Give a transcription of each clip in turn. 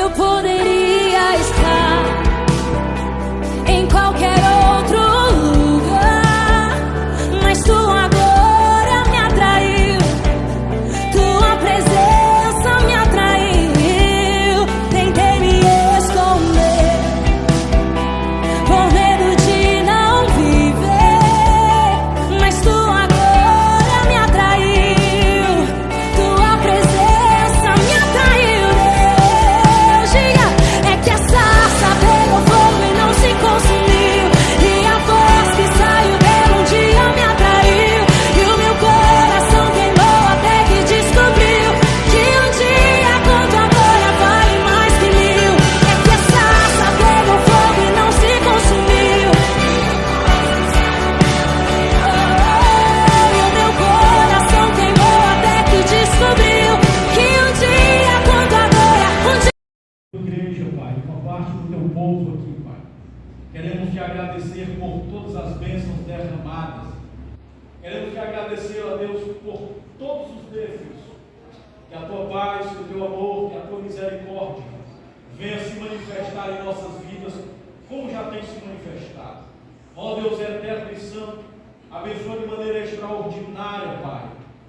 Eu poderia estar em qualquer outro lugar, mas tua glória me atraiu, tua presença me atraiu. Tentei me esconder por medo de não viver, mas tua glória me atraiu, tua presença me atraiu. Deus, diga, é que a sarça pegou fogo e não se consumiu, e a voz que saiu dela um dia me atraiu, e o meu coração queimou até que descobriu que um dia com tua glória vale mais que mil. É que a sarça pegou fogo e não se consumiu, e o meu coração queimou até que descobriu que um dia com tua glória, um dia... Igreja, Pai, uma parte do teu povo aqui, Pai. Queremos te agradecer por todas as bênçãos derramadas. Queremos te agradecer, ó Deus, por todos os déficits. Que a tua paz, que o teu amor, que a tua misericórdia venha se manifestar em nossas vidas, como já tem se manifestado. Ó Deus eterno e santo, abençoa de maneira extraordinária, Pai,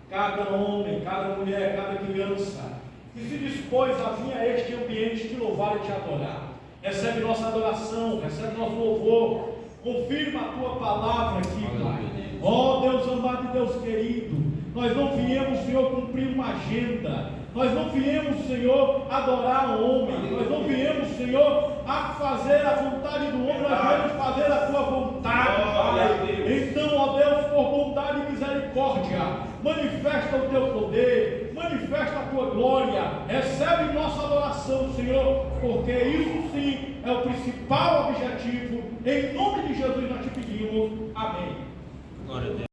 cada homem, cada mulher, cada criança que se dispôs a vir a este ambiente te louvar e te adorar. Recebe nossa adoração, recebe nosso louvor, confirma a tua palavra aqui, Pai. Ó Deus amado e Deus querido, nós não viemos, Senhor, cumprir uma agenda, nós não viemos, Senhor, adorar o homem, nós não viemos, Senhor, a fazer a vontade do homem, nós viemos fazer a tua vontade, Pai. Então, ó Deus, por bondade e misericórdia, manifesta o teu poder, manifesta a tua glória, recebe nossa adoração, Senhor, porque isso sim é o principal objetivo. Em nome de Jesus nós te pedimos, amém. Glória a Deus.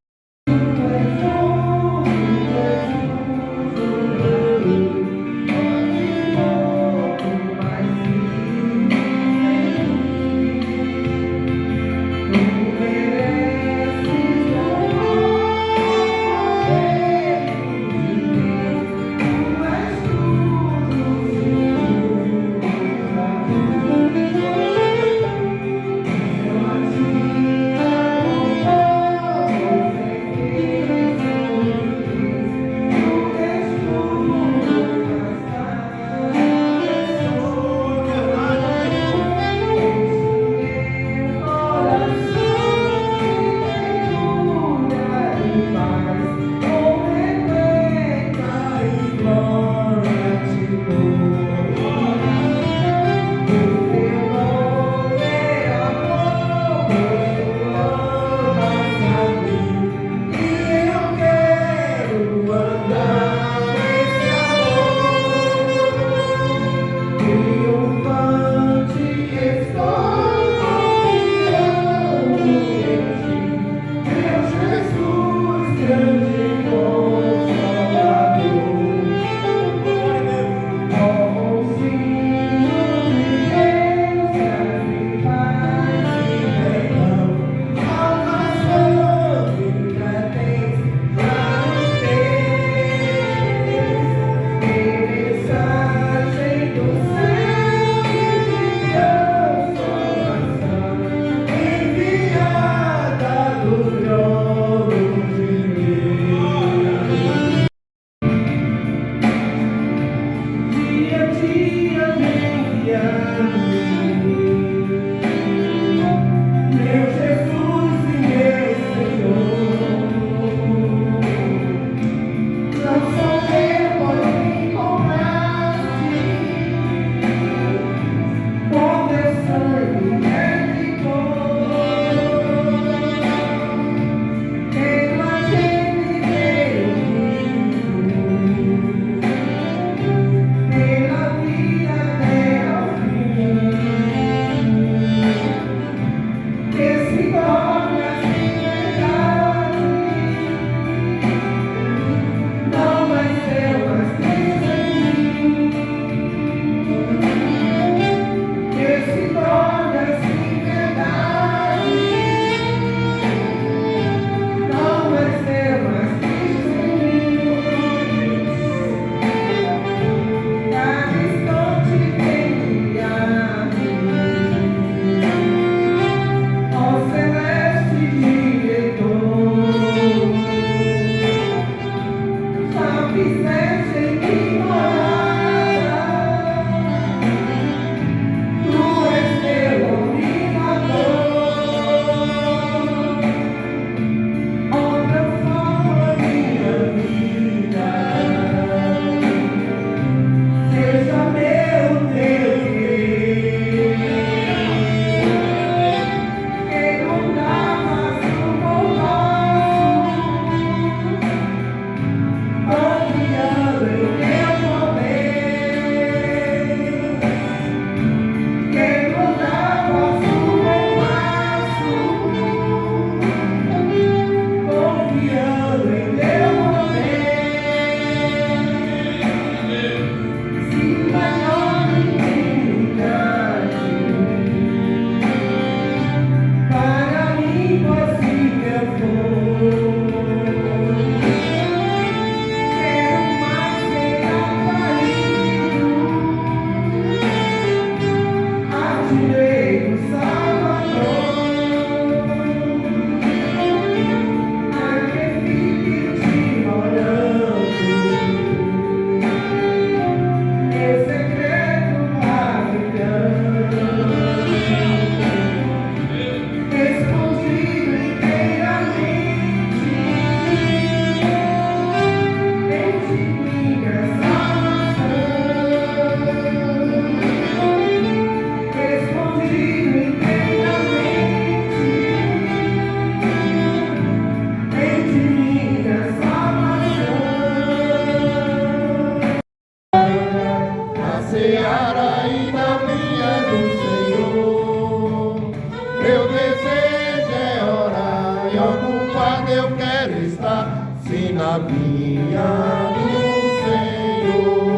Caminha no Senhor.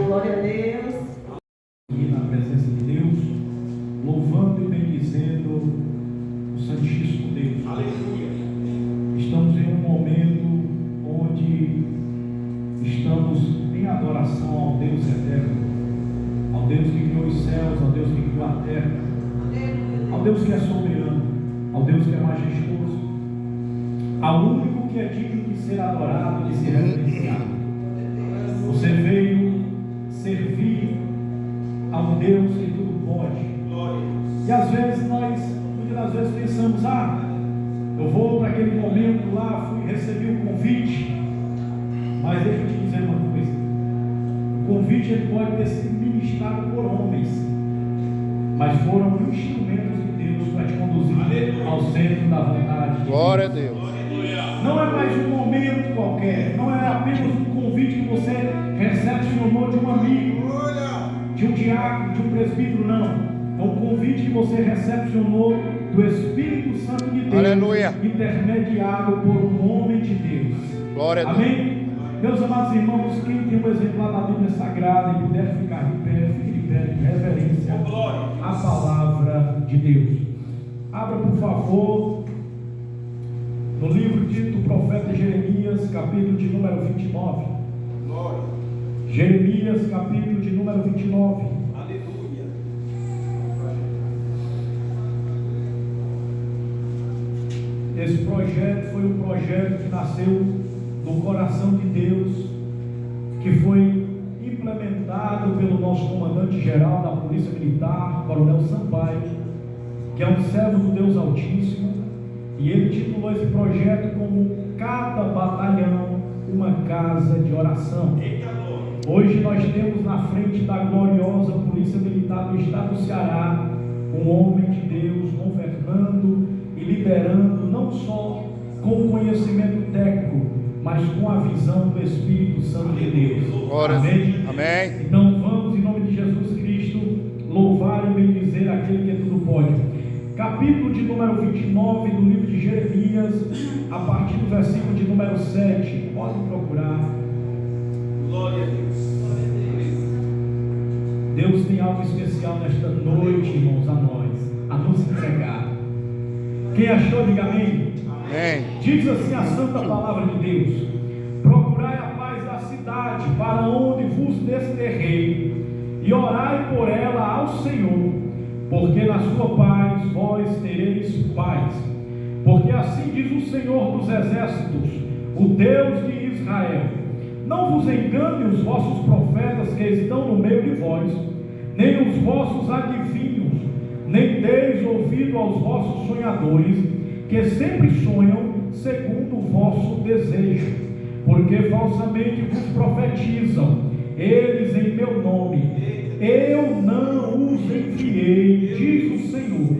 Glória a Deus. E na presença de Deus, louvando e bendizendo o Santíssimo Deus. Aleluia. Estamos em um momento onde estamos em adoração ao Deus eterno, ao Deus que criou os céus, ao Deus que criou a terra, ao Deus que é soberano, ao Deus que é majestoso, ao único que é digno de ser adorado, de ser reverenciado. Você veio servir ao Deus que tudo pode. E às vezes muitas das vezes pensamos, eu vou para aquele momento lá, recebi um convite. Mas deixa eu te dizer uma coisa, o convite ele pode ter sido ministrado por homens, mas foram instrumentos de Deus para te conduzir ao centro da vontade de Deus. Glória a Deus. Não é mais um momento qualquer, não é apenas um convite que você recepcionou de um amigo, de um diácono, de um presbítero, não. É um convite que você recepcionou do Espírito Santo de Deus, Aleluia. Intermediado por um homem de Deus. Glória a Deus. Amém? Meus amados irmãos, quem tem um exemplar da Bíblia Sagrada e puder ficar de pé, fique de pé, de reverência à palavra de Deus. Abra, por favor, no livro do profeta Jeremias, capítulo de número 29. Glória. Jeremias, capítulo de número 29. Aleluia. Esse projeto foi um projeto que nasceu do coração de Deus, que foi implementado pelo nosso comandante-geral da Polícia Militar, Coronel Sampaio, que é um servo do Deus Altíssimo, e ele titulou esse projeto como Cada Batalhão, uma Casa de Oração. Hoje nós temos na frente da gloriosa Polícia Militar do Estado do Ceará um homem de Deus governando e liderando, não só com conhecimento técnico, mas com a visão do Espírito Santo de Deus. Glória. Amém? Amém. Então vamos, em nome de Jesus Cristo, louvar e bendizer aquele que tudo pode. Capítulo de número 29 do livro de Jeremias, a partir do versículo de número 7. Pode procurar. Glória a Deus. Deus tem algo especial nesta noite, irmãos, a nos entregar. Quem achou, diga amém. Amém. Diz assim a santa palavra de Deus: procurai a paz da cidade, para onde vos desterrei, e orai por ela ao Senhor, porque na sua paz vós tereis paz. Porque assim diz o Senhor dos exércitos, o Deus de Israel: não vos engane os vossos profetas que estão no meio de vós, nem os vossos adivinhos, nem deis ouvido aos vossos sonhadores, que sempre sonham segundo o vosso desejo, porque falsamente vos profetizam eles em meu nome. Eu não os enviei, diz o Senhor.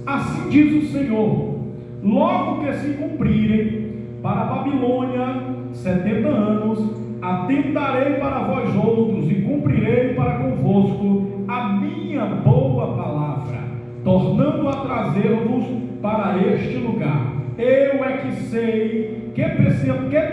Assim diz o Senhor: logo que se cumprirem para a Babilônia 70 anos, atentarei para vós outros e cumprirei para convosco a minha boa palavra, tornando a trazer-vos para este lugar. Eu é que sei que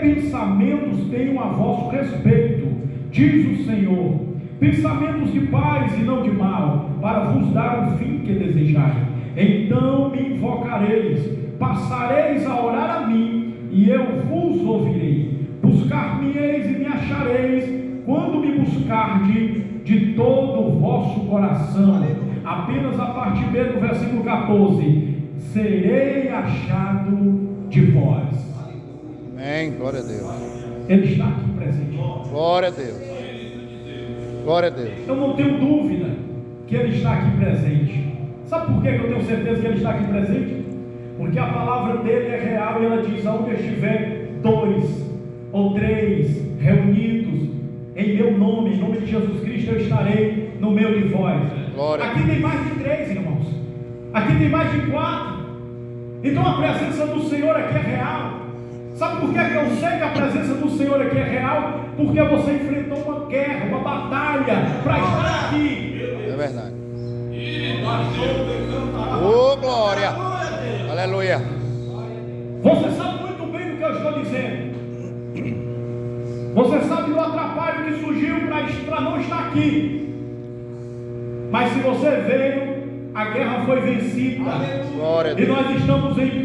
pensamentos tenho a vosso respeito, diz o Senhor, pensamentos de paz e não de mal, para vos dar o fim que desejais. Então me invocareis, passareis a orar a mim, e eu vos ouvirei. Buscar-me-eis e me achareis, quando me buscardes de todo o vosso coração. Apenas a partir do versículo 14: serei achado de vós. Amém. Glória a Deus. Ele está aqui presente. Glória a Deus. Glória a Deus. Eu não tenho dúvida que Ele está aqui presente. Sabe por que eu tenho certeza que Ele está aqui presente? Porque a palavra dele é real, e ela diz: aonde estiver 2 ou 3 reunidos em meu nome, em nome de Jesus Cristo, eu estarei no meio de vós. Glória. Aqui tem mais de 3, irmãos. Aqui tem mais de 4. Então a presença do Senhor aqui é real. Sabe por que eu sei que a presença do Senhor aqui é real? Porque você enfrentou uma guerra, uma batalha para estar aqui. É verdade. Oh, glória. Aleluia. Você sabe muito dizendo. Você sabe do atrapalho que surgiu para não estar aqui. Mas se você veio, a guerra foi vencida. Glória a E Deus. nós estamos em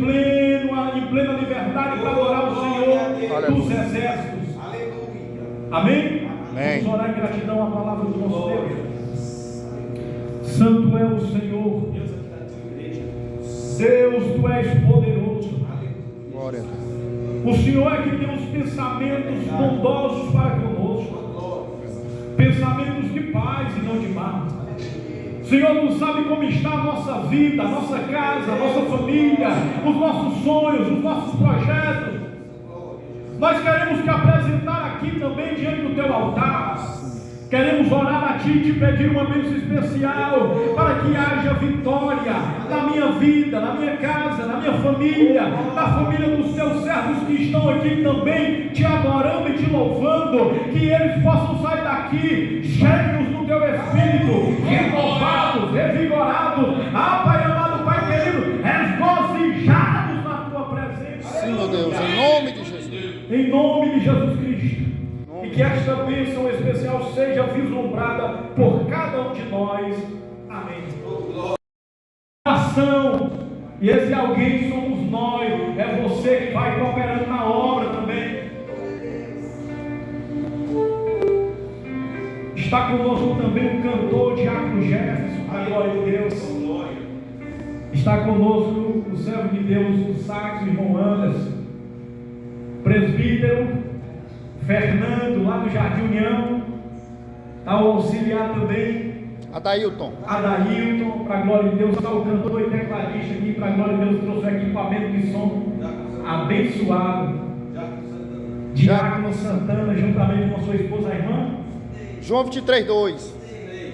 plena liberdade para adorar o Senhor dos exércitos. Amém? Amém. Vamos orar em gratidão à palavra do nosso Deus. Santo é o Senhor. Deus, Tu és poderoso. Glória a Deus. O Senhor é que tem os pensamentos bondosos para conosco. Pensamentos de paz e não de mal. Senhor, Tu sabe como está a nossa vida, a nossa casa, a nossa família, os nossos sonhos, os nossos projetos. Nós queremos Te apresentar aqui também diante do Teu altar. Queremos orar a Ti e Te pedir uma bênção especial para que haja vitória na minha vida, na minha casa, na minha família, na família dos Teus servos que estão aqui também Te adorando e Te louvando, que eles possam sair daqui cheios do Teu Espírito, renovados, revigorados, Pai amado, Pai querido, regozijados na Tua presença. Sim, meu Deus, em nome de Jesus. Em nome de Jesus Cristo. E que esta bênção especial seja vislumbrada por cada um de nós. Amém. Ação. E esse alguém somos nós. É você que vai cooperando na obra também. Está conosco também o cantor Diácono Jefferson. A glória de Deus. Está conosco o servo de Deus do sax, o irmão Anderson. Presbítero Fernando, lá do Jardim União. Está o auxiliar também, Adailton, para a glória de Deus. Está o cantor e tecladista aqui, para a glória de Deus, trouxe o equipamento de som abençoado. Diácono Santana, juntamente com a sua esposa, a irmã João 23:2.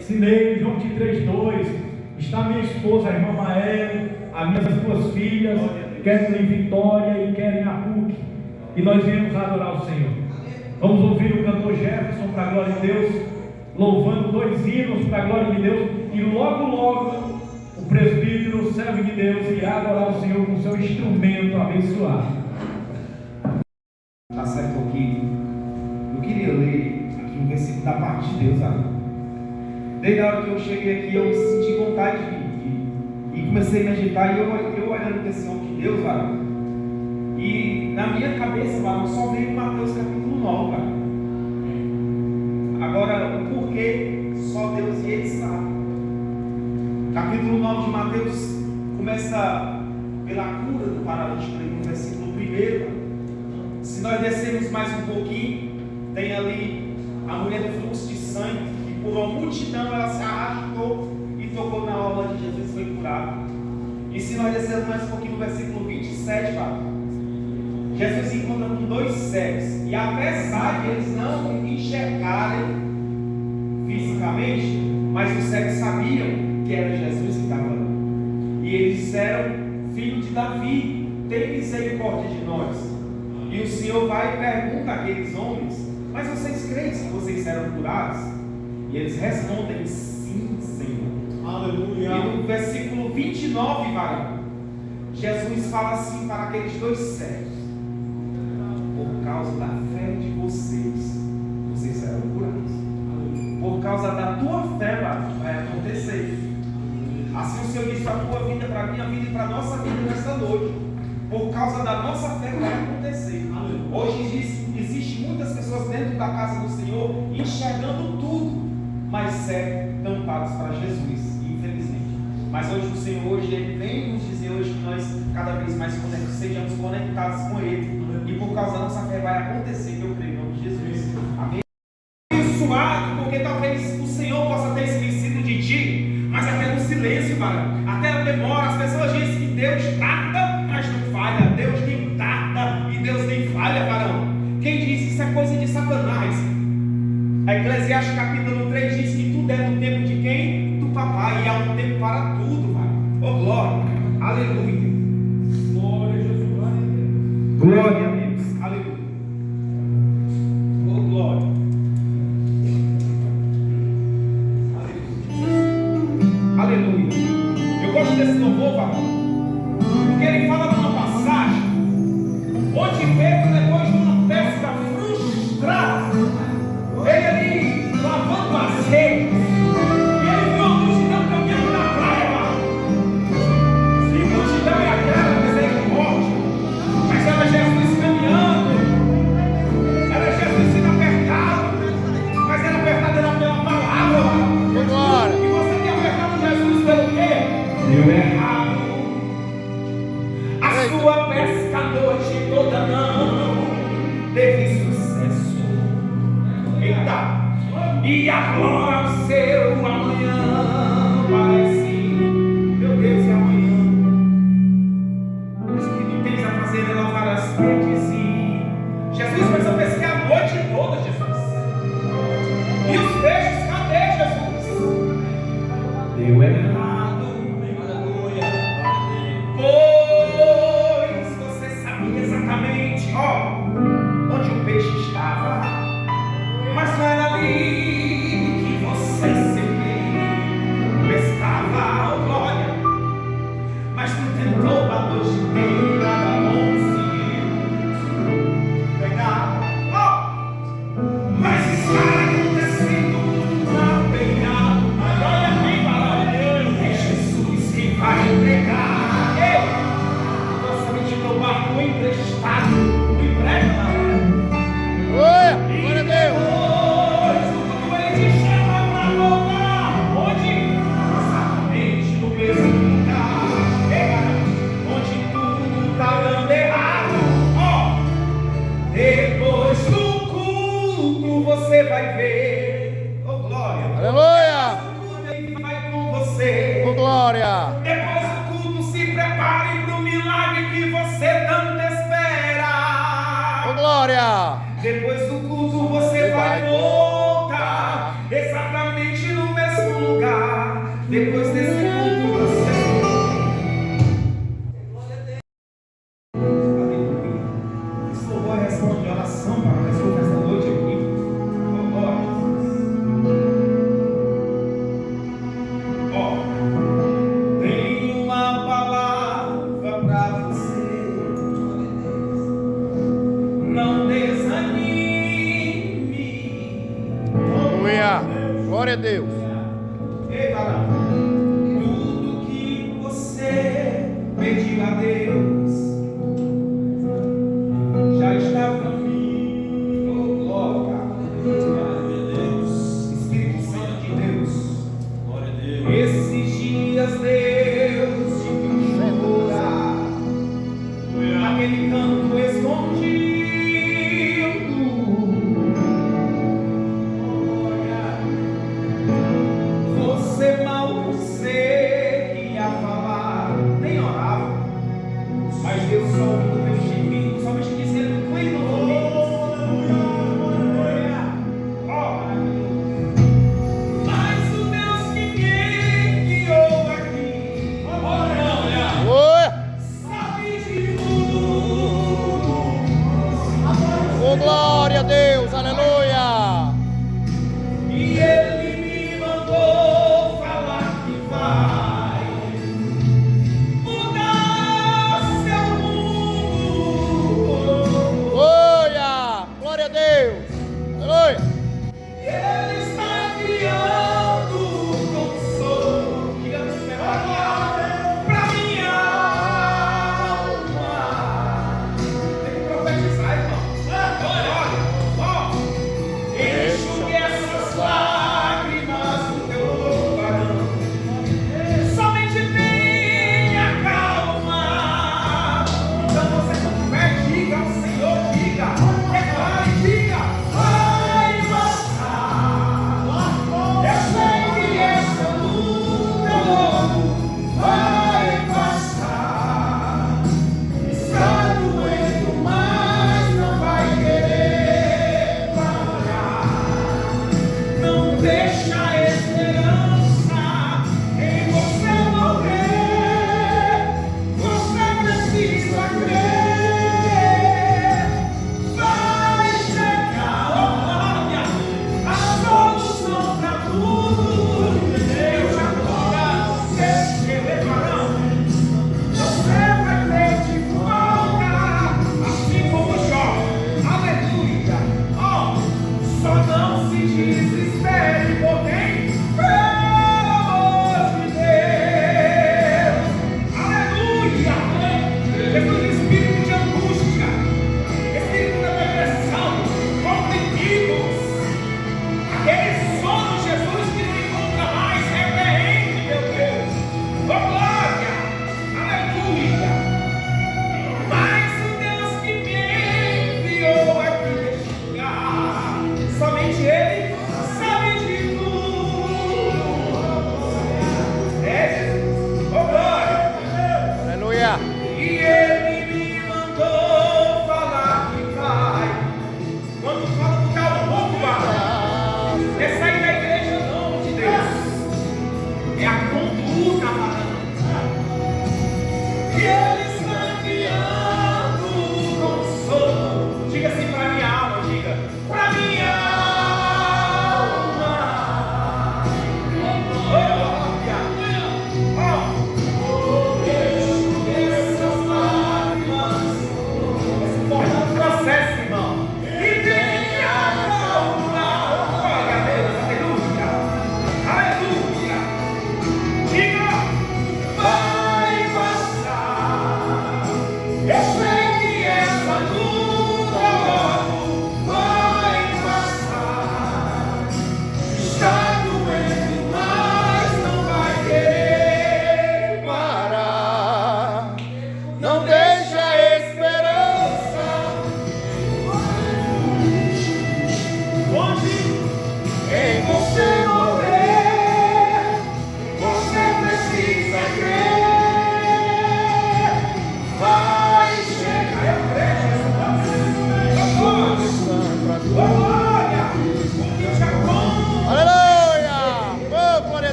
Cineide, João 23:2. Está minha esposa, a irmã Mael, as minhas duas filhas, Kathleen Vitória e Keren Apuc. E nós viemos adorar o Senhor. Vamos ouvir o cantor Jefferson para a glória de Deus, louvando 2 hinos para a glória de Deus. E logo o presbítero, o servo de Deus, irá adorar o Senhor com seu instrumento abençoado. Está certo aqui. Eu queria ler aqui um versículo da parte de Deus, sabe? Desde a hora que eu cheguei aqui, eu senti vontade de e comecei a meditar. E eu olhando para esse homem de Deus, sabe? E na minha cabeça, mano, só veio Mateus capítulo 9, cara. Agora, o porquê, só Deus e Ele sabe. Capítulo 9 de Mateus começa pela cura do paralítico, no versículo 1. Se nós descermos mais um pouquinho, tem ali a mulher do fluxo de sangue, que por uma multidão ela se arrastou e tocou na orla de Jesus e foi curada. E se nós descermos mais um pouquinho no versículo 27, cara, Jesus se encontra com 2 cegos, e apesar de eles não enxergarem fisicamente, mas os cegos sabiam que era Jesus que estava ali. E eles disseram: Filho de Davi, tem misericórdia de nós. E o Senhor vai e pergunta àqueles homens: Mas vocês creem que vocês serão curados? E eles respondem: Sim, Senhor. Aleluia. E no versículo 29, varão, Jesus fala assim para aqueles 2 cegos: Por causa da fé de vocês, vocês serão curados. Por causa da tua fé, vai acontecer. Assim o Senhor disse para a tua vida, para a minha vida e para a nossa vida nesta noite. Por causa da nossa fé vai acontecer. Hoje existe muitas pessoas dentro da casa do Senhor enxergando tudo, mas cegos, tampados para Jesus, infelizmente. Mas hoje o Senhor, Ele vem nos dizer hoje que nós cada vez mais sejamos conectados com Ele. E por causa da nossa fé vai acontecer, que eu creio em nome de Jesus. Amém. Abençoado, porque talvez o Senhor possa ter esquecido de ti, mas até no silêncio, varão, até na demora, as pessoas dizem que Deus tarda, mas não falha. Deus nem tarda e Deus nem falha, varão. Quem diz isso é coisa de Satanás. A Eclesiastes capítulo 3 diz que tudo é no tempo de quem? Do papai, e há um tempo para tudo, varão. Oh glória, aleluia. Glória a Jesus. Glória a Deus, aleluia. Oh glória. Aleluia. Eu gosto desse louvor, varão, porque ele fala numa passagem onde Pedro, depois deu errado. A sua pesca a noite toda não teve sucesso. Eita! E agora o seu amanhã parece, meu Deus, e amanhã? Mas o que tu tens a fazer é lavar as redes e Jesus fez eu pescar a noite toda, Jesus. E os peixes, cadê, Jesus? Deu errado, aleluia. Pois você sabia exatamente, onde o peixe estava, mas não era ali que você sempre pescava, oh glória. Mas tu tentou a noite inteira, não conseguiu pegar, mas está acontecendo uma penhada. Olha aqui, varão, é Jesus que vai entregar. Nossa, me tirou o barco emprestado, o empréstimo. Oi, glória a Deus. Você vai ver, oh glória, Aleluia. Ele vai com você, Oh, glória. depois do culto se prepare para o milagre que você tanto espera. Oh, glória. Depois do culto você vai voltar exatamente no mesmo lugar. Depois desse culto você esse louvor é resposta de oração para a pessoa nessa noite aqui. Tenho uma palavra para você. Não desanime. Aleluia. Glória a Deus. Ei, varão, tudo que você pediu a Deus já está para mim. Oh, glória. Espírito Santo de Deus. Glória a Deus. Esses dias Deus te viu chorar, aquele canto escondido. Você mal sei que ia falar, nem orava, mas Deus só ouviu o teu gemido, somente dizendo: clama por mim. Mas o Deus que me enviou aqui, Oi. sabe de tudo. Oh, glória a Deus. Aleluia. E Ele me mandou falar que vai mudar seu mundo. Glória. Glória a Deus. Aleluia. Ele está criando consolo, diga para minha alma. Tem que profetizar, irmão. Olha, enxugue essas lágrimas do teu varão. Somente tenha calma. Então você com fé diga ao Senhor, diga, declare, diga, vai passar. Eu sei que essa luta vai passar. Está doendo, mas não vai querer parar. Não deixa a esperança em você morrer. Você precisa crer. Vai chegar, oh glória, a solução para tudo. Eu já estou esse varão. Você vai ter de volta, assim como Jó. Aleluia. Só não se desespere por quem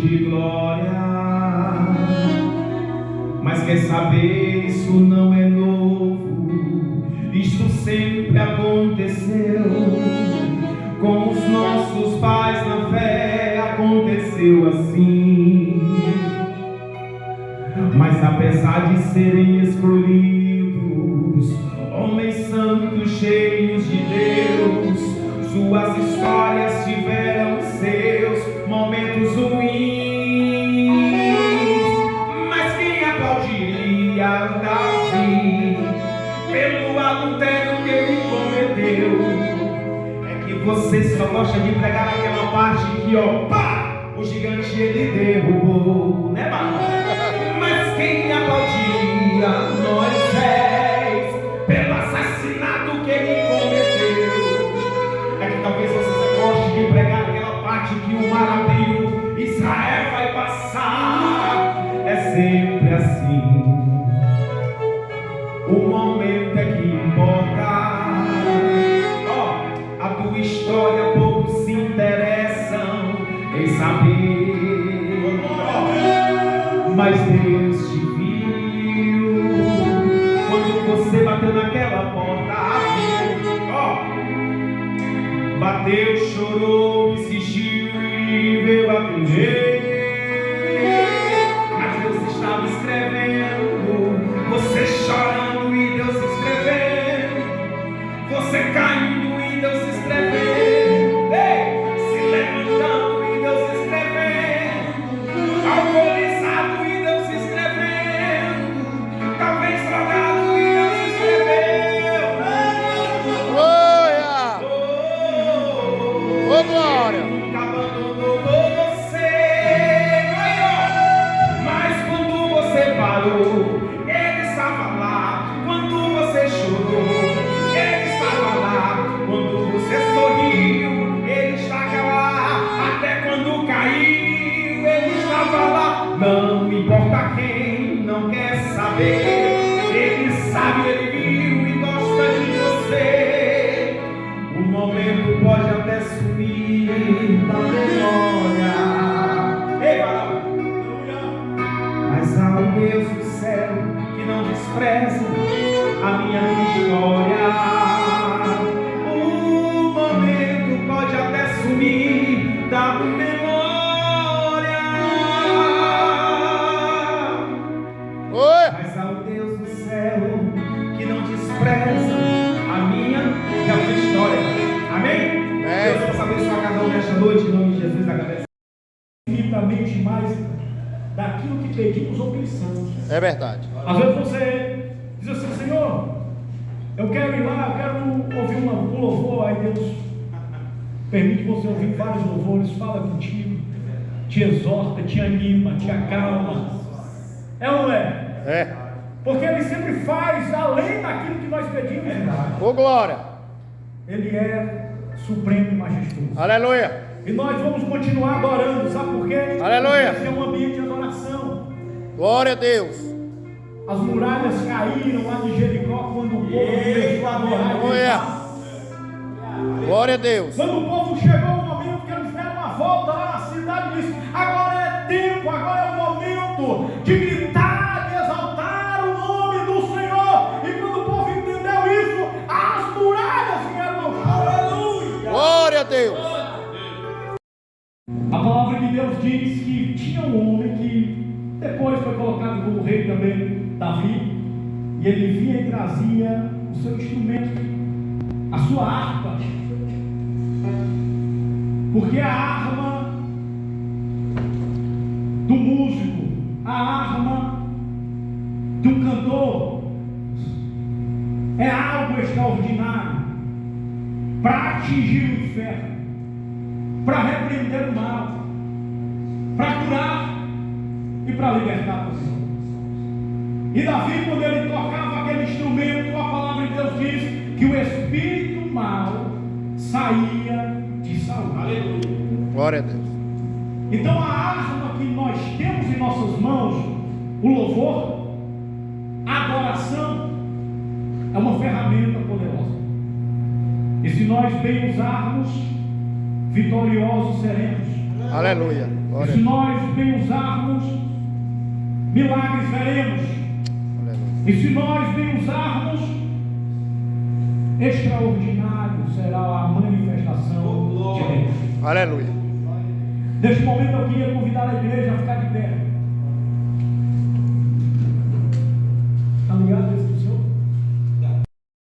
de glória. Mas quer saber, isso não é novo, isto sempre aconteceu. Com os nossos pais na fé aconteceu assim. Mas apesar de serem escolhidos, homens santos cheios de Deus, suas histórias tiveram seus momentos ruins. Mas quem aplaudiria Davi pelo adultério que ele cometeu? É que você só gosta de pregar aquela parte que, ó, pá, o gigante ele derrubou, né, mano? Mas quem aplaudiria Moisés pelo assassinato que ele cometeu? É que talvez você só goste de pregar aquela parte que o mar abriu, Israel vai passar. É sempre assim. O momento é que importa. Ó, a tua história poucos se interessam em saber. Mas Deus te viu quando você bateu naquela porta. Ó, bateu, chorou, insistiu e veio atender. Mas Deus estava escrevendo, você chorando e Deus escrevendo, você caindo e Deus escrevendo, se levantando e Deus escrevendo, alcoolizado e Deus escrevendo, talvez drogado e Deus escreveu. Glória! Ô, glória! Nunca abandonou você, mas quando você parou, Ele estava lá. Quando você chorou, Ele estava lá. Quando você sorriu, Ele estava lá. Até quando caiu, Ele estava lá. Não importa quem não quer saber, Ele sabe, Ele viu e gosta de você. O momento pode até sumir da memória. Ei, Barão! Mas há um Deus do céu que não despreza a minha história. O momento pode até sumir da memória. Oi! Mas há um Deus do céu que não despreza a minha e a tua história. Amém? Deus possa abençoar cada um nesta noite, em nome de Jesus. Agradecemos Infinitamente mais daquilo que pedimos ou pensamos. É verdade. Às vezes você diz assim: Senhor, eu quero ir lá, eu quero ouvir um louvor. Aí Deus permite você ouvir vários louvores, fala contigo, te exorta, te anima, te acalma. É ou não é? É. Porque Ele sempre faz além daquilo que nós pedimos. Ô, glória! Ele é supremo e majestoso. Aleluia! E nós vamos continuar adorando, sabe por quê? Aleluia. Esse é um ambiente de adoração. Glória a Deus! As muralhas caíram lá de Jericó quando o povo começou a adorar. Aleluia! Glória a Deus! Quando o povo chegou o momento que eles deram uma volta lá na cidade e disse: agora é tempo, agora é o momento de gritar, de exaltar o nome do Senhor. E quando o povo entendeu isso, as muralhas vieram ao chão. Aleluia! Glória a Deus! A palavra de Deus diz que tinha um homem que depois foi colocado como rei também, Davi, e ele vinha e trazia o seu instrumento, a sua harpa, porque a arma do músico, a arma de um cantor é algo extraordinário para atingir o inferno, para repreender o mal, para curar e para libertar pessoas. E Davi, quando ele tocava aquele instrumento, a palavra de Deus diz que o espírito mal saía de Saul. Aleluia. Glória a Deus! Então a arma que nós temos em nossas mãos, o louvor, a adoração, é uma ferramenta poderosa. E se nós bem usarmos, vitoriosos seremos. Aleluia. E se nós bem usarmos, milagres veremos. Aleluia. E se nós bem usarmos, extraordinário será a manifestação de Deus. Aleluia. Neste momento eu queria convidar a igreja a ficar de pé. Está ligado esse do Senhor?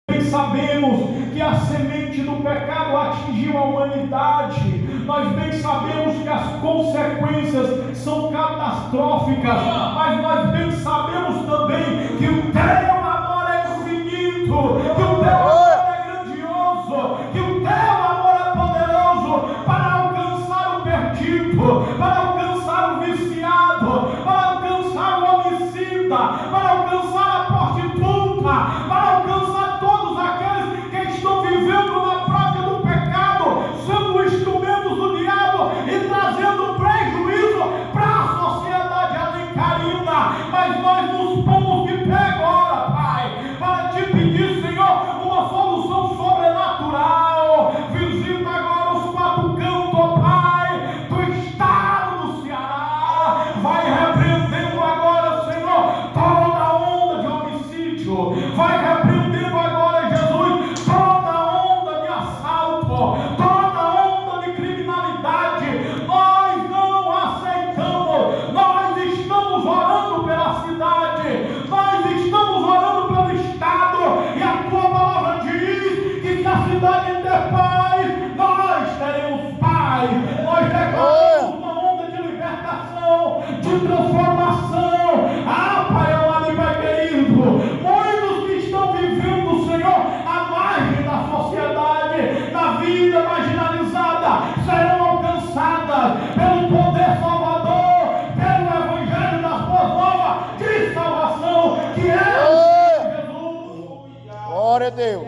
Bem sabemos que a semente do pecado atingiu a humanidade. Nós bem sabemos que as consequências são catastróficas. Mas nós bem sabemos também que o teu amor é infinito, que o teu amor é grandioso, que o teu amor é poderoso para alcançar o perdido, para alcançar o viciado, para alcançar o homicida, para alcançar a prostituta, para alcançar todos aqueles que estão vivendo na prática do pecado, sendo instrumentos do diabo e trazendo prejuízo para a sociedade alencarina. Mas nós nos pomos de pé agora, Pai, para te pedir, Senhor, uma solução sobrenatural. Visita agora os quatro cantos, Pai, do estado do Ceará. Vai repreendendo agora, Senhor, toda onda de homicídio. Vai repreendendo agora, Jesus, toda onda de assalto, toda onda de criminalidade. Nós não aceitamos. Nós estamos orando pela cidade, nós estamos orando pelo estado, e a tua palavra diz que se a cidade ter paz, nós teremos paz. Nós declaramos uma onda de libertação, de transformação. Ah, Pai amado e Pai querido, muitos que estão vivendo, Senhor, à margem da sociedade, na vida marginalizada, serão alcançadas pelo poder salvador, pelo evangelho das boas novas de salvação, que é o Senhor Jesus. Glória a Deus.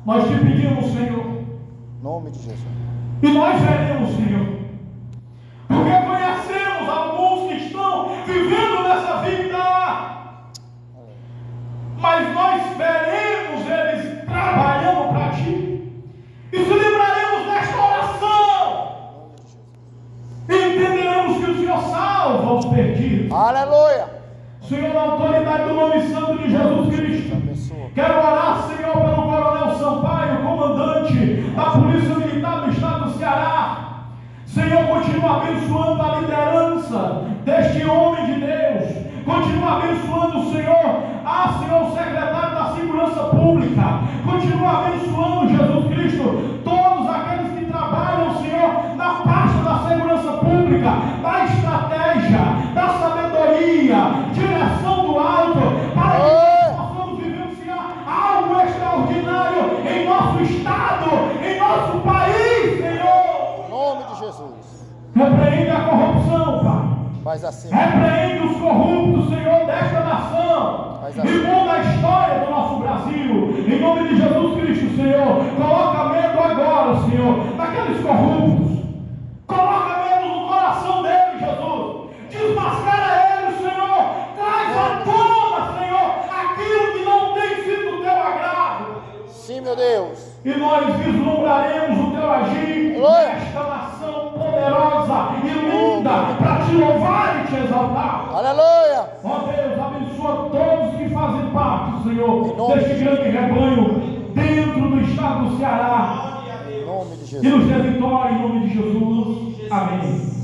Nós te pedimos, Senhor, Em nome de Jesus. e nós veremos, Senhor, porque conhecemos alguns que estão vivendo nessa vida, mas nós veremos eles trabalhando para ti, e se livraremos desta oração, e entenderemos que o Senhor salva os perdidos. Aleluia. Senhor, na autoridade do nome santo de Jesus Cristo, Abençoa. quero orar, Senhor, pelo Coronel Sampaio, comandante da Polícia Militar do Estado do Ceará. Senhor, continua abençoando a liderança deste homem de Deus. Continua abençoando, Senhor, Senhor, o secretário da Segurança Pública. Continua abençoando, Jesus Cristo, todos aqueles que trabalham, Senhor, na parte da segurança pública, da estratégia, da sabedoria, direção do alto, para que possamos vivenciar algo extraordinário em nosso estado, em nosso país, Senhor. Em nome de Jesus. Repreende a corrupção, Pai. Faz assim. Repreende os corruptos, Senhor, desta nação. Faz assim. E muda a história do nosso Brasil. Em nome de Jesus Cristo, Senhor. Coloca medo agora, Senhor, naqueles corruptos. Coloca medo no coração deles, Jesus. Desmascara eles, Senhor. Traz à tona, Senhor, aquilo que não tem sido do teu agrado. Sim, meu Deus. E nós vislumbraremos o teu agir nesta nação poderosa e linda, para te louvar e te exaltar. Aleluia. Ó Deus, abençoa todos que fazem parte, Senhor, Em nome deste de grande rebanho dentro do estado do Ceará. Em nome de E Jesus. nos dê vitória em nome de Jesus. Amém.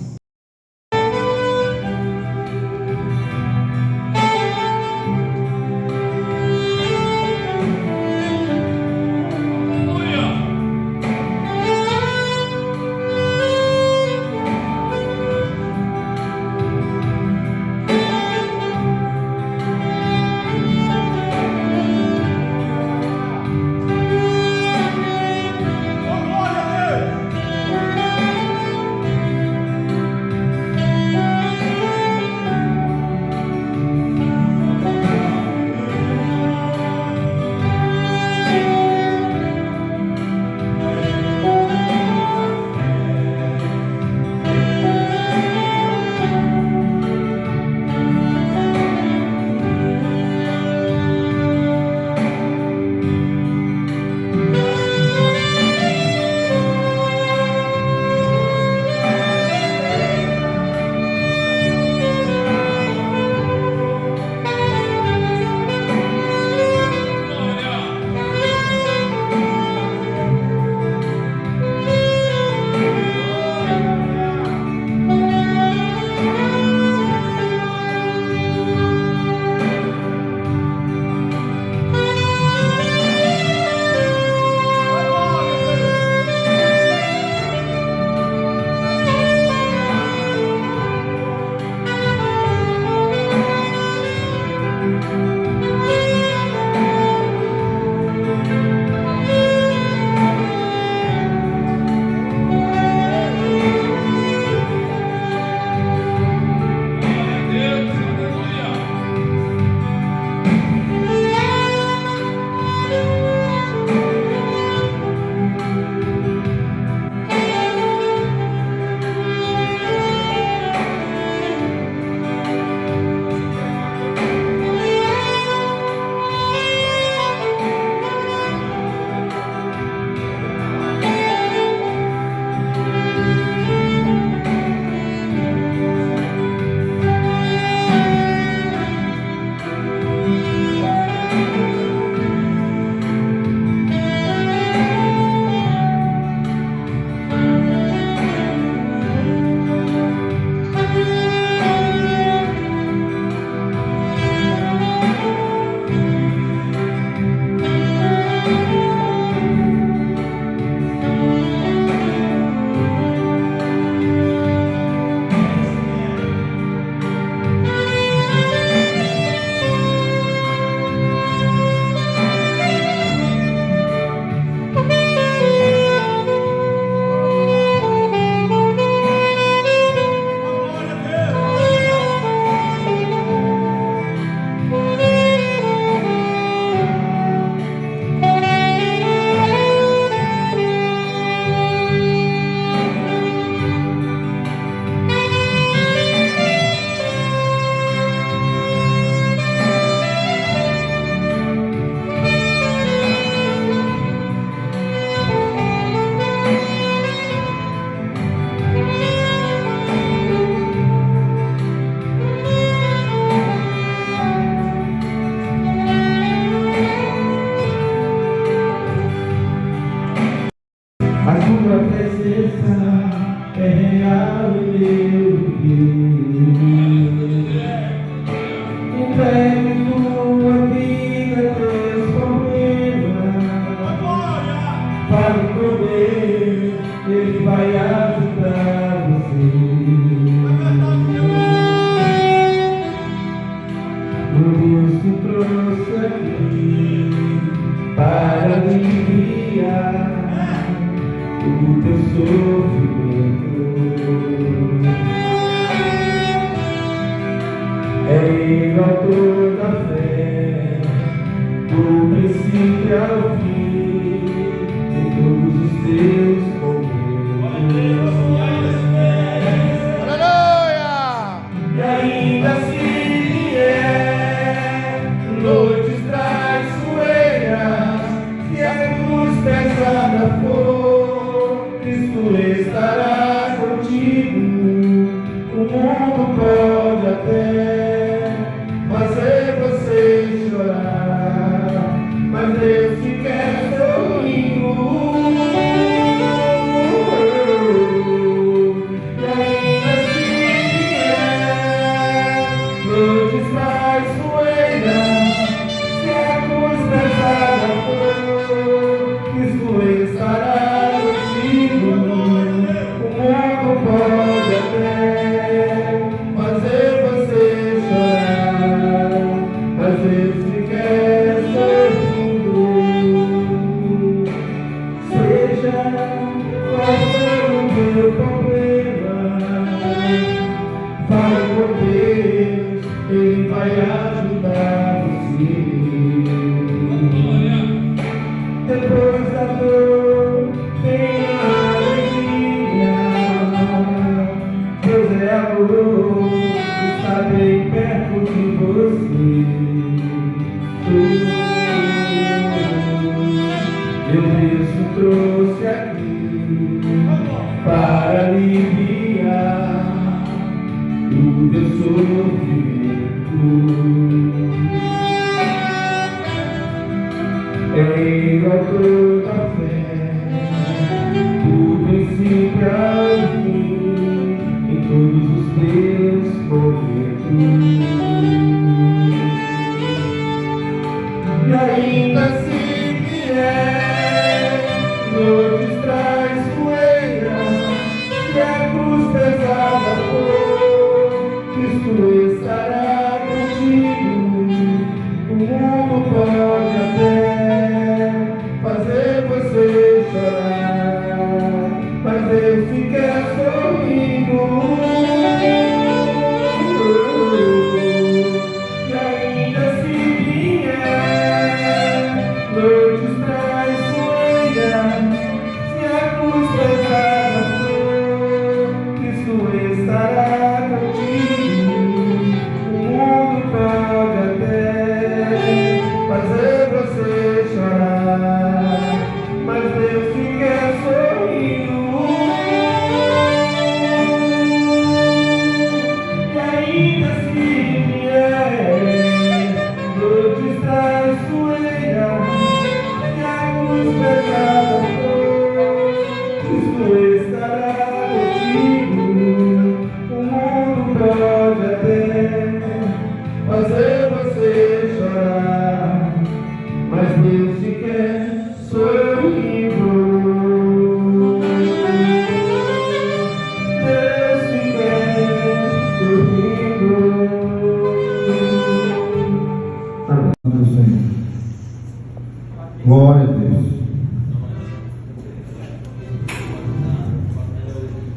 Glória a Deus.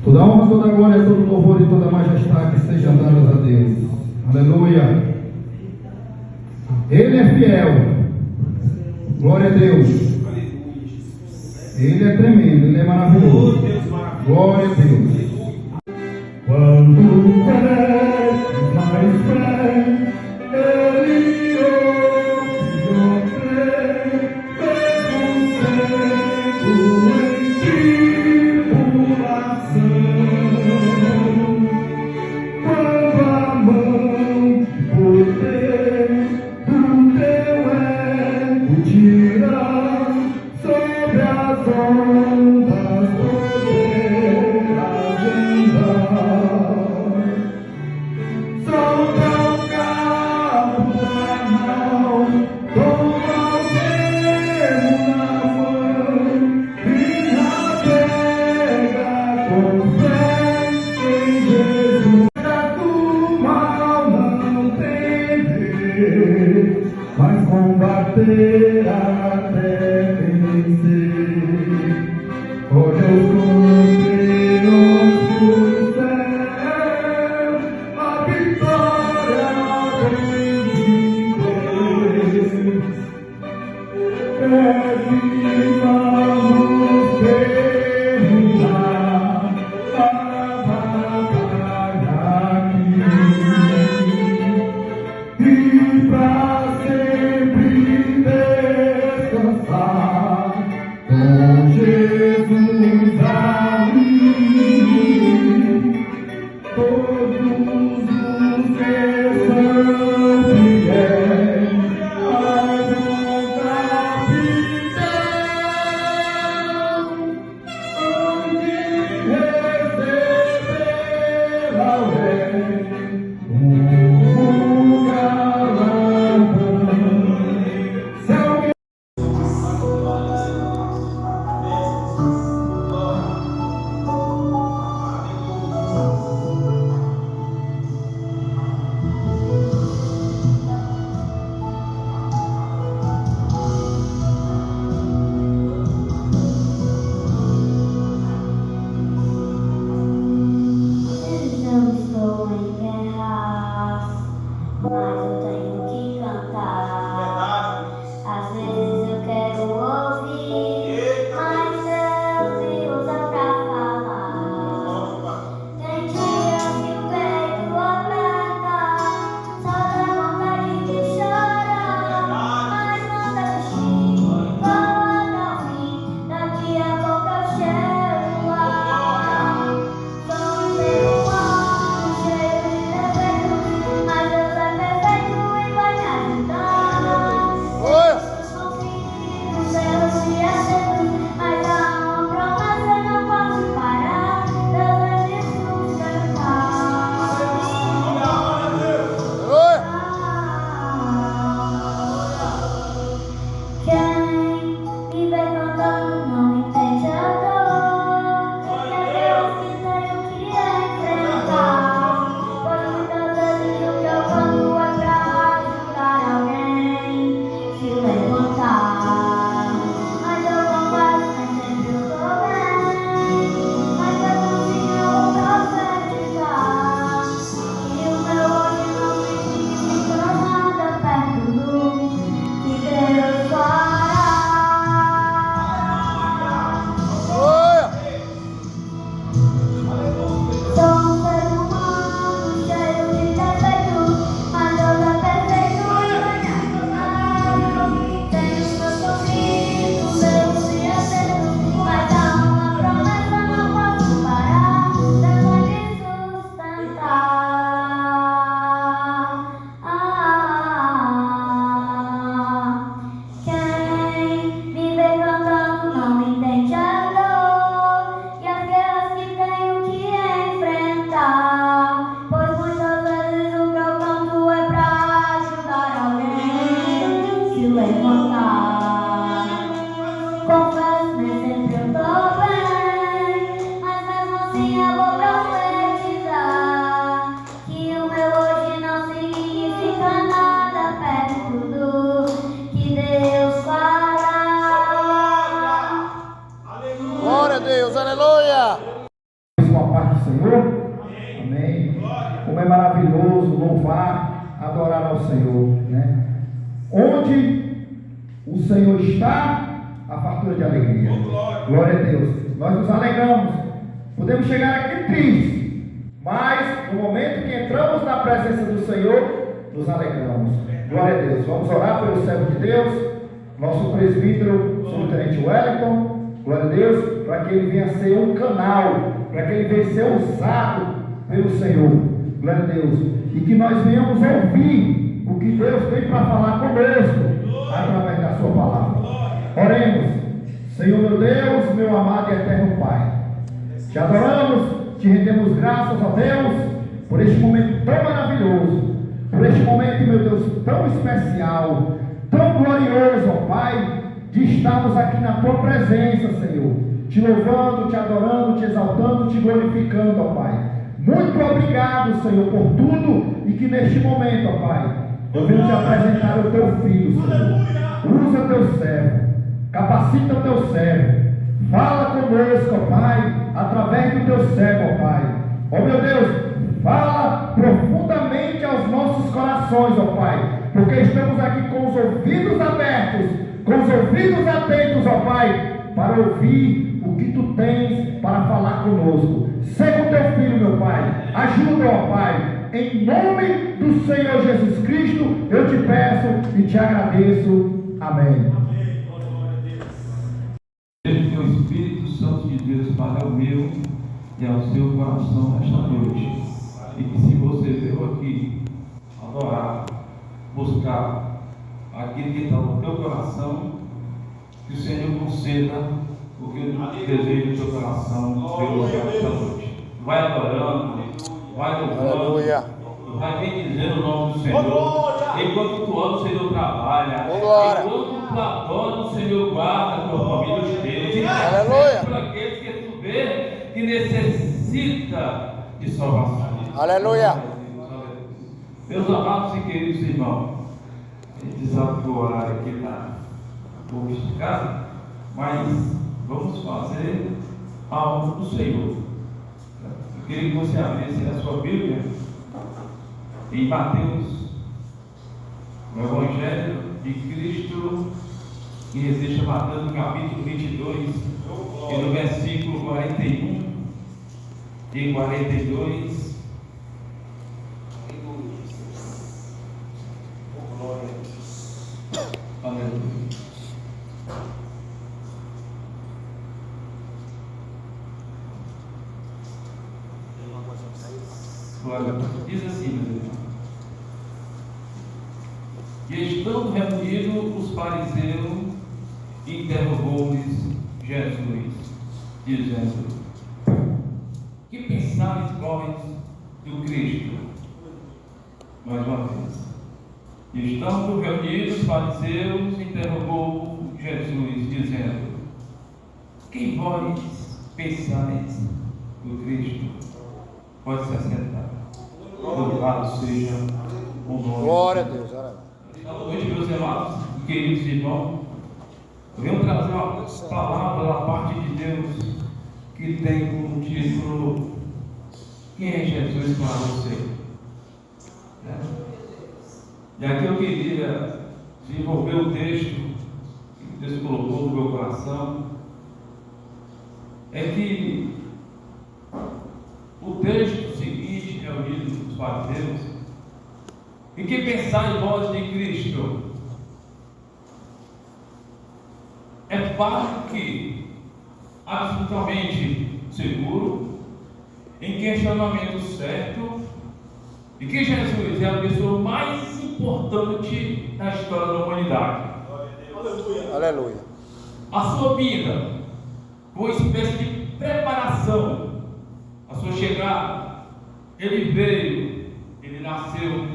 Toda honra, toda glória, todo louvor e toda majestade sejam dadas a Deus. Aleluia. Ele é fiel. Glória a Deus. Ele é tremendo, ele é maravilhoso. Glória a Deus. Quando parece mais perto, ele ouve em tribulação. Quando a mão de poder do teu ego tirar sobre as ondas poderás andar. Pelo Senhor, glória a Deus, e que nós venhamos ouvir o que Deus tem para falar conosco através da sua palavra. Oremos. Senhor meu Deus, meu amado e eterno Pai, te adoramos, te rendemos graças a Deus por este momento tão maravilhoso, por este momento, meu Deus, tão especial, tão glorioso, ó Pai, de estarmos aqui na tua presença, Senhor, te louvando, te adorando, te exaltando, te glorificando, ó Pai. Muito obrigado, Senhor, por tudo, e que neste momento, ó Pai, eu venho te apresentar o teu filho, Senhor. Usa teu servo, capacita o teu servo, fala conosco, ó Pai, através do teu servo, ó Pai. Ó meu Deus, fala profundamente aos nossos corações, ó Pai, porque estamos aqui com os ouvidos abertos, com os ouvidos atentos, ó Pai, para ouvir o que tu tens para falar conosco. Seja o teu filho, meu Pai. Ajuda, ó Pai. Em nome do Senhor Jesus Cristo, eu te peço e te agradeço. Amém. Deus, que o Espírito Santo de Deus fale ao meu e ao seu coração nesta noite. E que se você veio aqui adorar, buscar aquilo que está no teu coração, que o Senhor conceda o que eu desejo no teu coração pelo lugar desta noite. Vai adorando, vai louvando, vai bendizendo o nome do Senhor. Enquanto tu ama, o Senhor trabalha. Enquanto tu adora, o Senhor guarda a tua família, os teus. E Aleluia. por aqueles que tu vê que necessita de salvação. Aleluia. Meus amados e queridos irmãos, a gente sabe que o horário aqui está um pouco esticado, mas vamos fazer a obra do Senhor. Eu queria que você abrisse a sua Bíblia em Mateus, o Evangelho de Cristo, que existe Mateus no capítulo 22, e no versículo 41 e 42. Aleluia. Diz assim, meu irmão. E estando reunidos os fariseus, interrogou-lhes Jesus, dizendo: que pensais vós do Cristo? Mais uma vez. E estando reunidos os fariseus, interrogou Jesus, dizendo: quem vós pensais do Cristo? Pode se assentar. Louvado seja o nome. Glória a Deus. Esta noite, meus amados, queridos irmãos, eu venho trazer uma palavra da parte de Deus que tem como título: quem é Jesus para você? E aqui eu queria desenvolver o texto que Deus colocou no meu coração. É que o texto seguinte, reunido dos fariseus: e que pensais vós de Cristo? É fato que, absolutamente seguro, em questionamento certo, e que Jesus é a pessoa mais importante da história da humanidade. Aleluia. A sua vida, uma espécie de preparação, a sua chegada, ele veio, ele nasceu,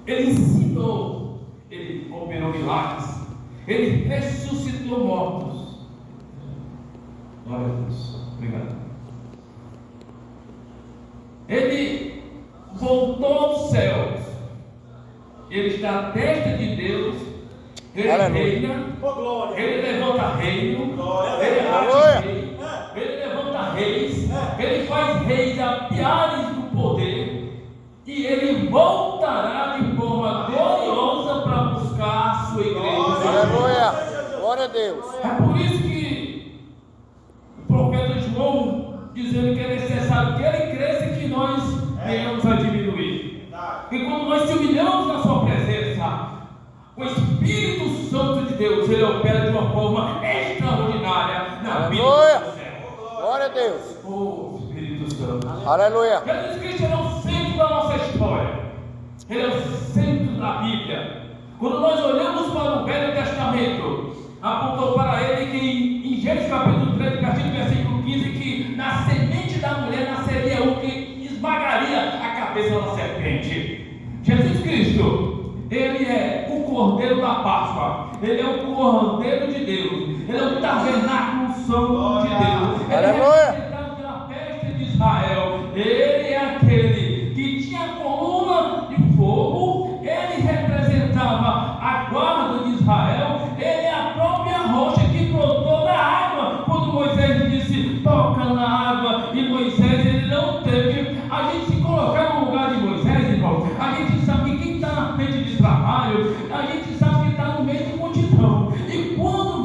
ele ensinou, ele operou milagres, ele ressuscitou mortos. Glória a Deus. Obrigado. Ele voltou aos céus. Ele está à destra de Deus. Ele reina. Ele levanta reino. Ele age rei. Ele levanta reis. Ele faz reis apiares do poder. E ele voltará de forma gloriosa para buscar a sua igreja. Aleluia. Glória a Deus. É por isso que o profeta João, dizendo que é necessário que ele cresça e que nós venhamos a diminuir. E quando nós se humilhamos na sua presença, o Espírito Santo de Deus, ele opera de uma forma extraordinária na vida do céu. Glória a Deus. Oh, Espírito Santo. Aleluia. Jesus Cristo é o centro da nossa história. Ele é o centro da Bíblia. Quando nós olhamos para o Velho Testamento, apontou para ele que em Gênesis capítulo 13, versículo 15, que na semente da mulher nasceria um que esmagaria a cabeça da serpente. Jesus Cristo, ele é o Cordeiro da Páscoa, ele é o Cordeiro de Deus, ele é o tabernáculo santo de Deus, ele é representado pela festa de Israel, ele é aquele que tinha coluna de fogo, ele representava a guarda de Israel, ele é a própria rocha que brotou da água, quando Moisés disse: toca na água, e Moisés ele não teve. A gente se colocar no lugar de Moisés, irmão, a gente sabe que quem está na frente de trabalho, a gente sabe que está no meio de multidão, e quando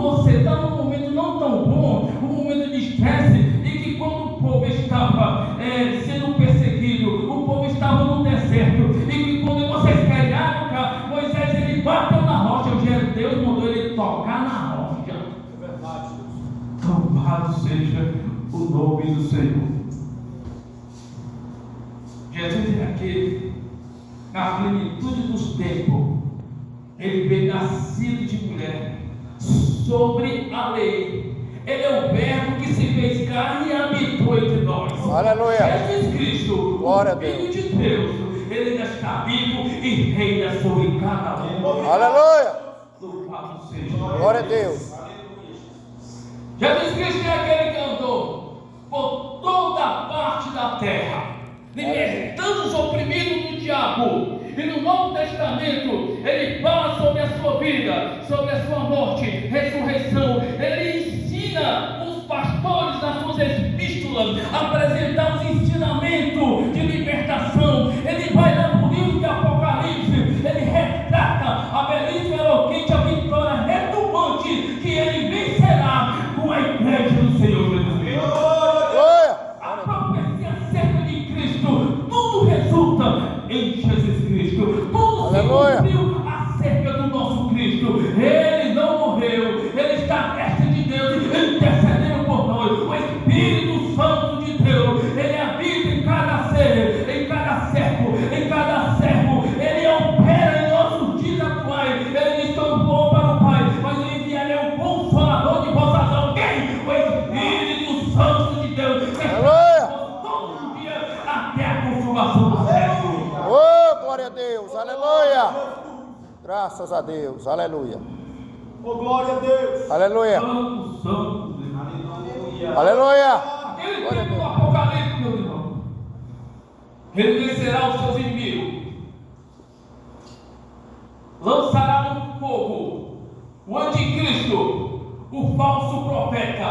Louvado seja o nome do Senhor. Jesus é aquele, na plenitude dos tempos, ele veio nascido de mulher, sobre a lei. Ele é o verbo que se fez carne e habitou entre nós. Aleluia. Jesus Cristo, Glória a o Filho Deus. de Deus, ele ainda está vivo e reina sobre cada um. Aleluia. Louvado seja. Glória a Deus. Jesus Cristo é aquele que andou por toda parte da terra, libertando os oprimidos do diabo. E no Novo Testamento ele fala sobre a sua vida, sobre a sua morte, ressurreição. Ele ensina os pastores nas suas epístolas a apresentar os ensinamentos de libertação. Ele vai lá no livro de Apocalipse, ele retrata a belíssima, eloquente, a vitória retumbante que ele vencerá com a igreja do Senhor Jesus Cristo. A profecia acerca de Cristo, tudo resulta em Jesus Cristo. Tudo se cumpriu acerca do nosso Cristo. Ele não morreu, ele está à destra de Deus, intercedendo por nós. O Espírito Santo de Deus, ele habita em cada ser, em cada servo, ele opera em nossos dias atuais. Ele diz: eu vou para o Pai, mas eu enviarei o Consolador de vossas almas. Quem? O Espírito Santo de Deus, que todo dia até a consumação do século. Oh, glória a Deus. Aleluia. Graças a Deus. Aleluia. Oh, glória a Deus. Aleluia. Santo, santo, Aleluia. aquele tempo do Apocalipse, meu irmão, ele vencerá os seus inimigos, lançará no fogo o anticristo, o falso profeta,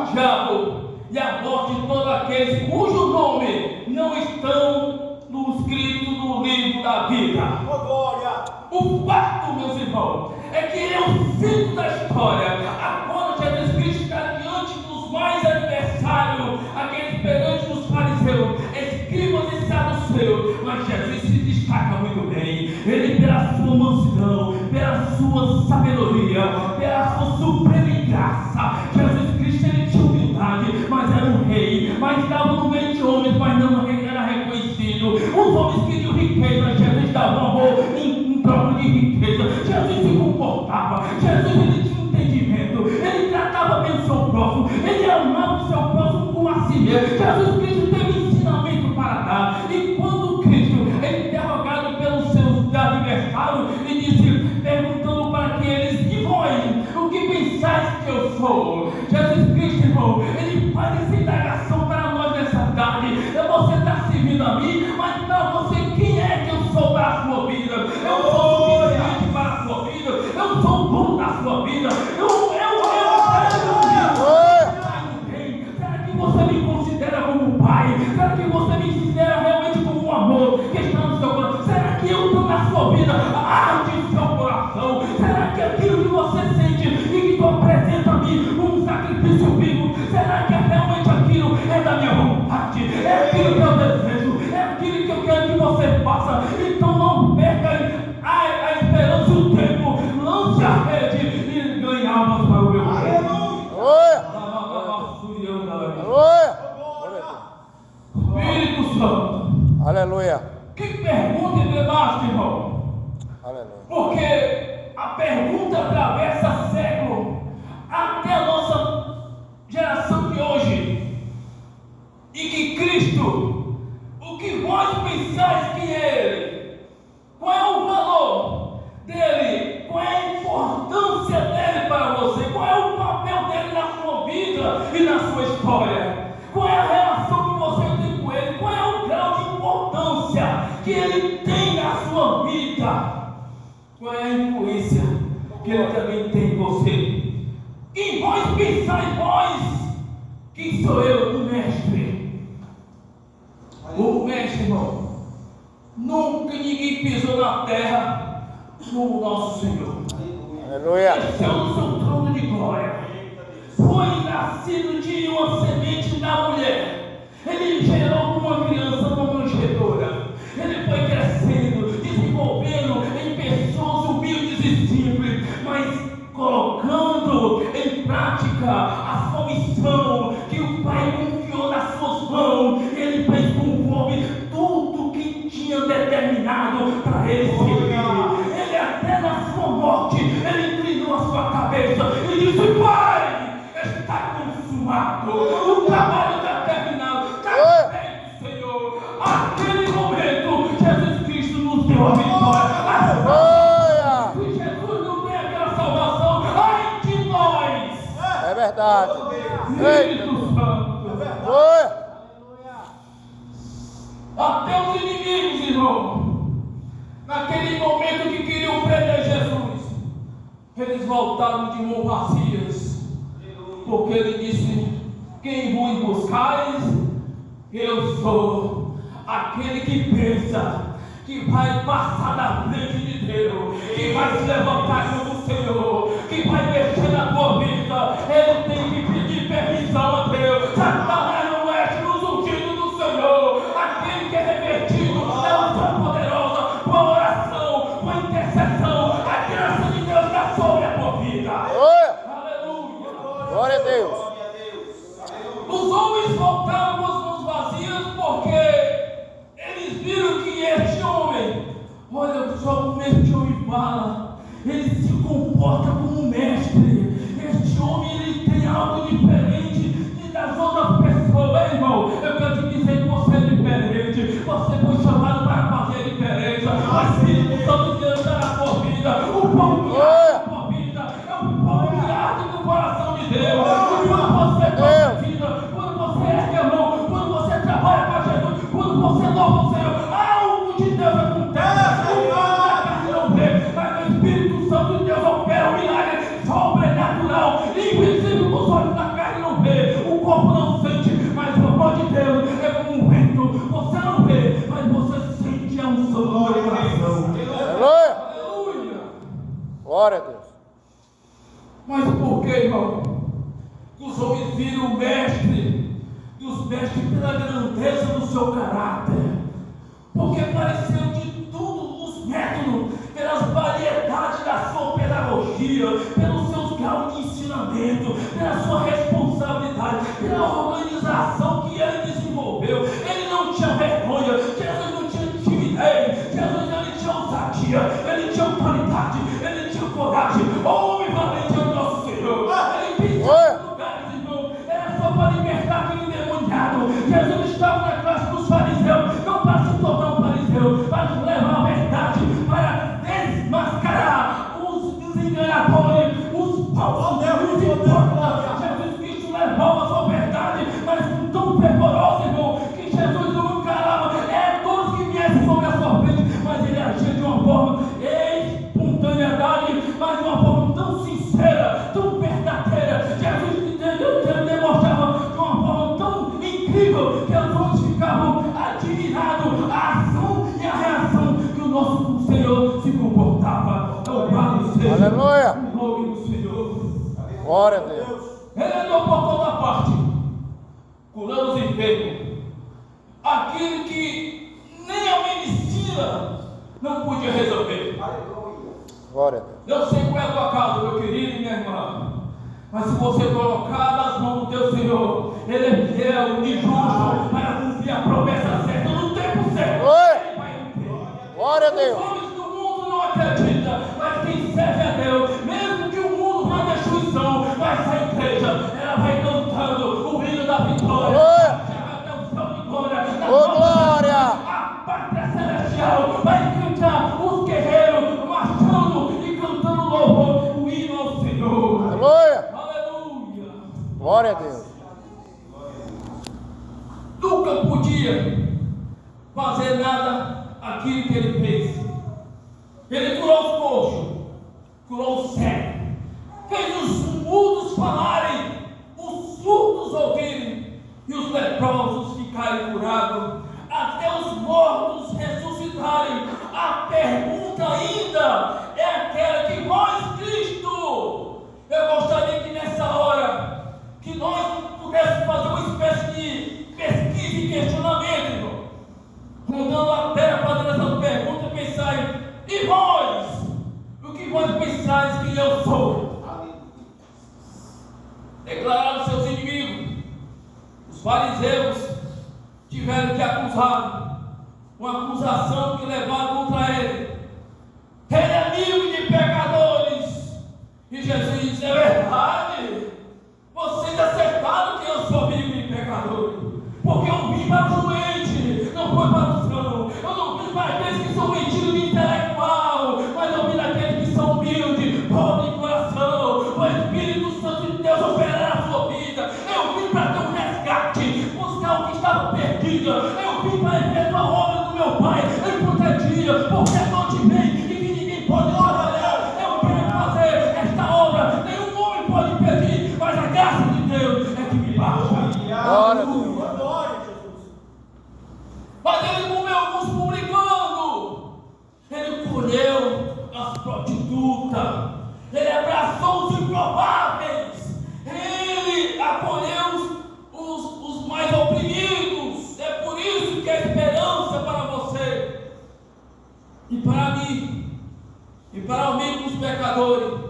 o diabo e a morte de todos aqueles cujo nome não estão escrito no livro da vida. Oh, glória. O fato, meus irmãos, é que ele é o centro da história. Agora Jesus Cristo está diante dos mais adversários, aqueles perante os fariseus, escribas e saduceus. Mas Jesus se destaca muito bem. Ele, pela sua mansidão, pela sua sabedoria, pela sua suprema graça, Jesus Cristo, ele tinha humildade, mas era um rei, mas estava no meio de homens, mas não era reconhecido. Os homens queriam riqueza, Jesus dava amor em troca de riqueza. Jesus se comportava, Jesus, ele tinha entendimento, ele tratava bem o seu próximo, ele amava o seu próximo como a si mesmo. Jesus Cristo teve ensinamento para dar. E quando Cristo é interrogado pelos seus adversários e disse, perguntando para que eles: e vós, o que pensais que eu sou? Jesus Cristo, irmão, ele faz essa indagação para nós nessa tarde. Você está servindo a mim, mas não, você, quem é que eu sou para a sua vida? Eu sou suficiente para a sua vida, eu sou o dono da sua vida, será que você me considera como pai? Será que você me considera realmente como um amor que está no seu coração? Será que eu estou na sua vida, arde em seu coração? Será que aquilo que você sente e que tu apresenta a mim como um sacrifício vivo, será que realmente aquilo é da minha vontade? É aquilo que eu desejo? É aquilo que eu quero que você faça? Então não perca a esperança e o tempo, lance a rede e ganhe almas para o meu reino. Espírito Santo. Aleluia. Que pergunta emblemática, irmão. Aleluia. Porque a pergunta atravessa século até a nossa geração de hoje. E que Cristo, o que vós pensais que é Ele? Qual é o valor dele? Qual é a importância dele para você? Qual é o papel dele na sua vida e na sua história? Qual é a relação que você tem com ele? Qual é o grau de importância que ele tem na sua vida? Qual é a influência que ele também tem em você? Quem vós pensais vós? Quem sou eu? O mestre. O mestre, irmão. Nunca ninguém pisou na terra como o nosso Senhor. Aleluia. Desceu no seu trono de glória. Foi nascido de uma semente da mulher. Ele gerou uma criança, uma manjedoura. Ele foi crescendo, desenvolvendo em pessoas humildes e simples, mas colocando em prática a sua missão É verdade. Espírito Santo. Oi. Até os inimigos, irmão, naquele momento que queriam prender Jesus, eles voltaram de mãos vazias, porque ele disse: quem vos buscais, eu sou. Aquele que pensa que vai passar na frente de Deus, que vai se levantar contra o Senhor, que vai mexer na tua vida, ele tem que pedir permissão a Deus. Satanás não mexe nos ungidos do Senhor. Aquele que é revertido é unção poderosa, com a oração, com a intercessão, a graça de Deus está sobre a tua vida. Aleluia. Glória a Deus. Os homens voltaram com as mãos vazias porque eles viram que este homem, olha só como este homem fala, ele se comporta como um mestre. Este homem, ele tem algo diferente das outras pessoas, irmão. Eu quero te dizer que você é diferente. Você foi chamado para fazer diferença. O Espírito Santo de Deus está na tua vida. O pão que arde na tua vida é o pão que arde no coração de Deus. Quando você toca vida, quando você ergue a mão, quando você trabalha com Jesus, quando você louva o Senhor, algo de Deus acontece. O carne não vê, mas o Espírito Santo de Deus opera um milagre sobrenatural, invisível que os olhos da carne não vê, o corpo não sente, mas o amor de Deus é como um vento. Você não vê, mas você sente a unção do meu coração. Aleluia. Aleluia. Glória a Deus. Mas por que, irmão? Que os homens viram o mestre, e os mestres pela grandeza do seu caráter, porque apareceu de todos os métodos, pelas variedades da sua pedagogia, pelos seus graus de ensinamento, pela sua responsabilidade, pela organização que ele desenvolveu. Ele não tinha vergonha, Jesus não tinha timidez, Jesus ele tinha ousadia, ele tinha autoridade, ele tinha coragem. Homem valente é o nosso Senhor. Ele pisava nos lugares, irmão, era só para libertar aquele endemoniado. Jesus estava na classe dos fariseus, não para se tornar um fariseu, para levar a verdade, para desmascarar os enganadores, os falsos, os hipócritas. Jesus Cristo levava a sua verdade, mas tão fervorosa, irmão, que Jesus não encarava. Todos que viessem sobre a sua frente, mas ele agia de uma forma espontaneidade, mas de uma forma tão sincera, tão verdadeira. Jesus demonstrava de uma forma tão incrível que os outros ficavam admirados a ação e a reação que o nosso Senhor se comportava. Louvado seja Aleluia. o nome do Senhor. Glória a Deus. Ele andou por toda parte, curando os enfermos, aquilo que nem a medicina não podia resolver. Glória a Deus. Eu sei qual é a tua causa, meu querido e minha irmã, mas se você colocar nas mãos do teu Senhor, Ele é fiel e justo para cumprir a promessa certa no tempo certo. Ele vai cumprir. Glória a Deus. Os homens do mundo não acreditam, mas quem serve a Deus, mesmo que o mundo vá na destruição, mas a igreja, ela vai cantando o hino da vitória. Chega até o céu de glória. Glória. A pátria celestial vai cantar os guerreiros marchando e cantando louvor, o hino ao Senhor. Aleluia. Aleluia. Glória a Deus. Nunca podia fazer nada aquilo que ele fez. Ele curou os coxos, curou o cego, fez os mudos falarem, os surdos ouvirem e os leprosos ficarem curados, até os mortos ressuscitarem. A pergunta ainda é aquela que nós, Cristo, eu gostaria que nessa hora, que nós pudéssemos fazer uma espécie de pesquisa e questionamento, irmão, rondando a terra, fazendo essas perguntas e pensar: e vós? O que vós pensais que eu sou? Declararam seus inimigos. Os fariseus tiveram que acusá-lo, uma acusação que levaram contra ele. Ele é amigo de pecadores. E Jesus disse: é verdade, vocês acertaram que eu sou amigo de pecadores, porque eu vim para os doentes, não foi para os sãos. Eu não vim para aqueles que são mentidos de intelectual, mas eu vim daqueles que são humildes, pobres de coração. O Espírito Santo de Deus operará acolher os mais oprimidos. É por isso que há esperança para você e para mim e para o amigo dos pecadores.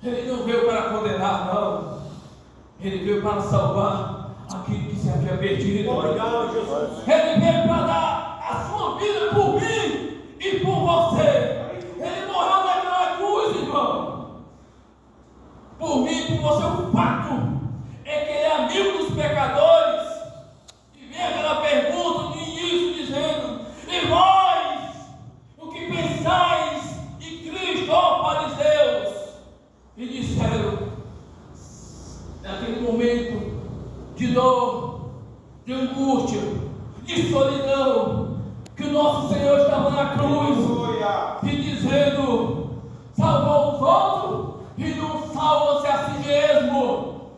Ele não veio para condenar, não. Ele veio para salvar aquilo que se havia perdido. Obrigado, Jesus. Ele veio para dar a sua vida por mim e por você. Ele morreu naquela cruz, irmão. Por mim e por você. O fato é que ele é amigo dos pecadores. E vem aquela pergunta no início dizendo: e vós, o que pensais em Cristo, ó fariseus? E disseram, naquele momento de dor, de angústia, de solidão, que o nosso Senhor estava na cruz e dizendo: salvou os outros e não salva-se a si mesmo.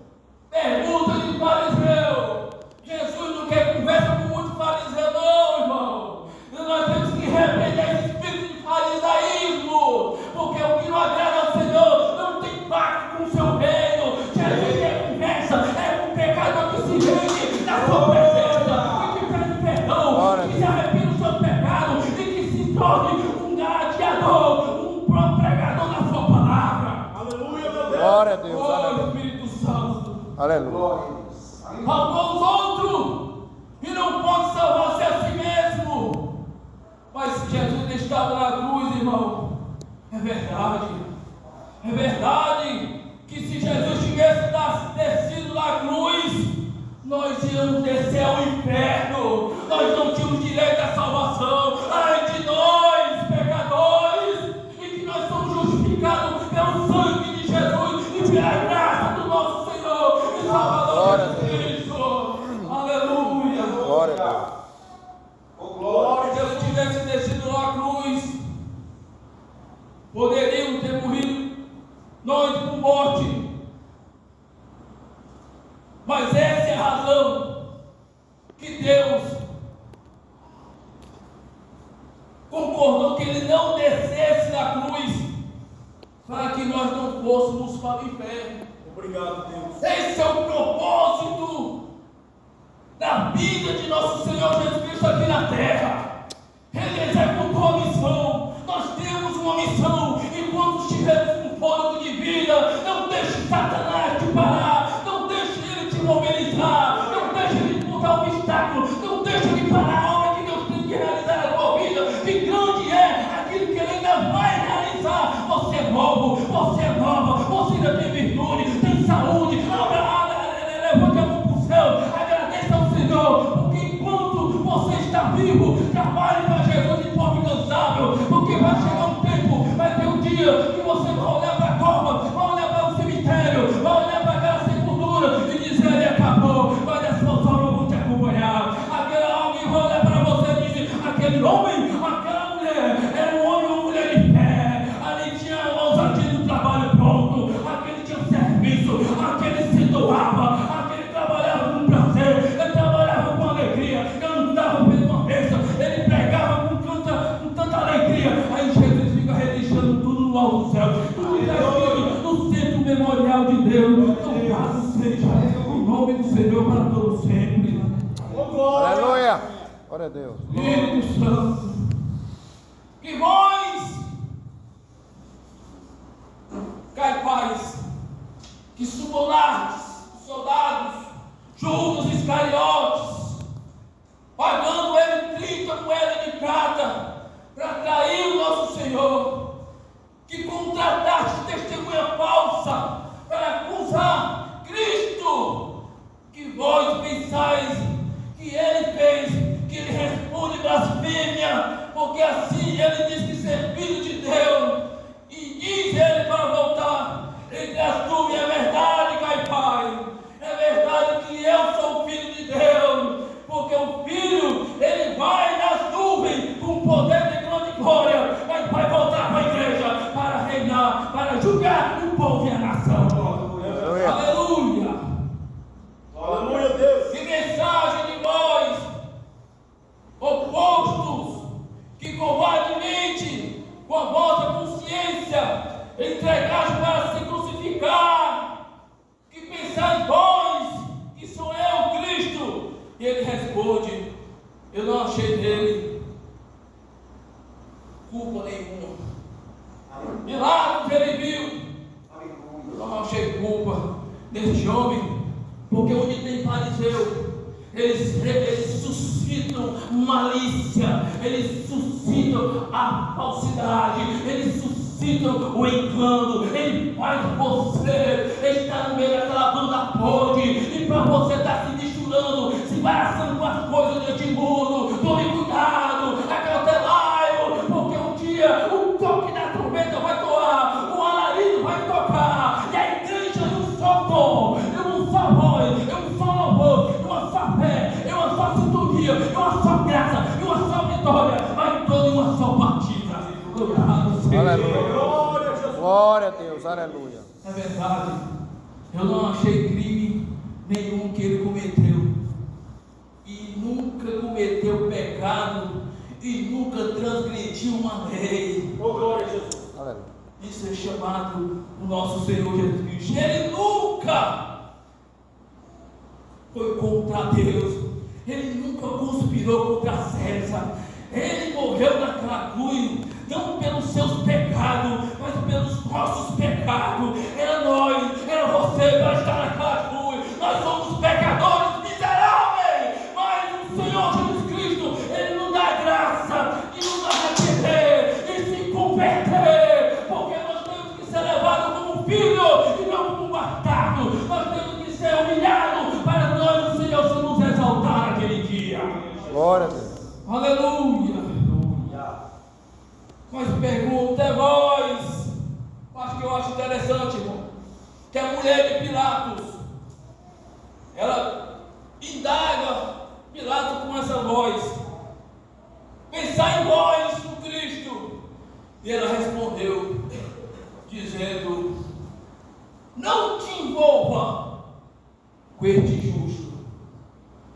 Pergunta de fariseu. Jesus não quer conversa com muito fariseu, não, irmão. Nós temos que repreender esse espírito de farisaísmo, porque o que não agrada ao Senhor não tem pacto com o seu reino. Jesus quer conversa, é com o pecador que se rende na sua presença, e que pede perdão, que se arrepende do seu pecado e que se torne um gladiador, um pregador da sua palavra. Aleluia, meu Deus. Glória a Deus. Oh, Aleluia. Espírito Santo. Aleluia. Salvou os outros e não pode salvar-se a si mesmo. Mas Jesus estava na cruz, irmão. É verdade. É verdade que se Jesus tivesse descido na cruz, nós íamos descer ao inferno. Nós não tínhamos direito à salvação. Ai de nós, pecadores, e que nós somos justificados pelo sangue de Jesus e pela graça do nosso Senhor e Salvador Jesus Cristo. Aleluia. Glória a Deus. Se Jesus tivesse descido na cruz, poderíamos ter morrido nós por morte. Mas essa é a razão que Deus concordou que Ele não descesse na cruz, para que nós não fôssemos para o inferno. Obrigado, Deus. Esse é o propósito da vida de nosso Senhor Jesus Cristo aqui na terra. Ele executou a missão. Nós temos uma missão. Enquanto estivermos com fôlego de vida, não deixe Satanás te parar. Não deixe ele te mobilizar. Não deixe ele botar obstáculo. Não deixe ele parar a obra que Deus tem que realizar na tua vida. Que grande é aquilo que ele ainda vai realizar. Você é novo, você é nova, você ainda tem virtude, tem saúde. Levante a mão para o céu, agradeça ao Senhor, porque enquanto você está vivo, trabalhe para Jesus de forma incansável, porque vai chegar um tempo, vai ter um dia que você vai olhar para a cova, vai olhar para o cemitério, vai olhar para aquela sepultura e dizer: ele acabou, mas as suas obras vão te acompanhar. Aquele alguém vai olhar para você e dizer: aquele homem, aquela mulher, era um homem ou mulher de fé, ali tinha a ousadia do trabalho pronto, aquele tinha serviço, aquele se doava, aquele trabalhava com prazer, ele trabalhava com alegria, cantava pela uma bênção, ele pregava com tanta alegria. Aí Jesus fica registrando tudo no alto do céu, tudo está escrito no centro memorial de Deus. Louvado seja o nome do Senhor para todos sempre. Aleluia. Glória a Deus. Espírito Santo, que vós, Caifás, que subornastes soldados, Judas Iscariotes, pagando ele 30 moedas de prata para trair o nosso Senhor, que contrataste testemunha falsa para acusar Cristo, que vós pensais que ele fez, que ele responde blasfêmia, porque assim ele diz que ser filho de Deus, e diz ele para voltar entre as nuvens. É verdade, Caifás, é verdade que eu sou o filho de Deus, porque o filho, ele vai nas nuvens com poder de grande glória, mas vai voltar responde: eu não achei nele culpa nenhuma. Pilatos, ele viu: eu não achei culpa deste homem, porque onde tem fariseu, eles suscitam malícia, eles suscitam a falsidade, eles suscitam o engano, ele faz você estar no meio daquela banda podre, e para você estar se misturando, se embaraçando com as coisas deste mundo. Tome cuidado, acautelai-o, porque um dia o toque da trombeta vai tocar, o alarido vai tocar, e a igreja é um só tom, é uma só voz, é um só louvor, é uma só fé, é uma só sintonia, é uma só graça, é uma só vitória, vai toda em uma só partida. Aleluia. Glória a Deus, aleluia. É verdade, eu não achei crime nenhum que ele cometeu, e nunca cometeu pecado, e nunca transgrediu uma lei. Oh, glória a Jesus. Aleluia. Isso é chamado o nosso Senhor Jesus Cristo. Ele nunca foi contra Deus, ele nunca conspirou contra César. Ele morreu naquela cruz, não pelos seus pecados, mas pelos nossos pecados. Era nós, era você para estar naquela cruz. Nós somos pecadores miseráveis, mas o Senhor Jesus Cristo, ele nos dá graça e nos arrepender e se converter, porque nós temos que ser levados como filho e não como bastardo. Nós temos que ser humilhados para nós o Senhor se nos exaltar naquele dia. Glória a Deus. Aleluia. Mas pergunta é vós. Acho que eu acho interessante, irmão, que a mulher de Pilatos, ela indaga Pilatos com essa voz: pensai em vós no Cristo. E ela respondeu, dizendo: não te envolva com este justo.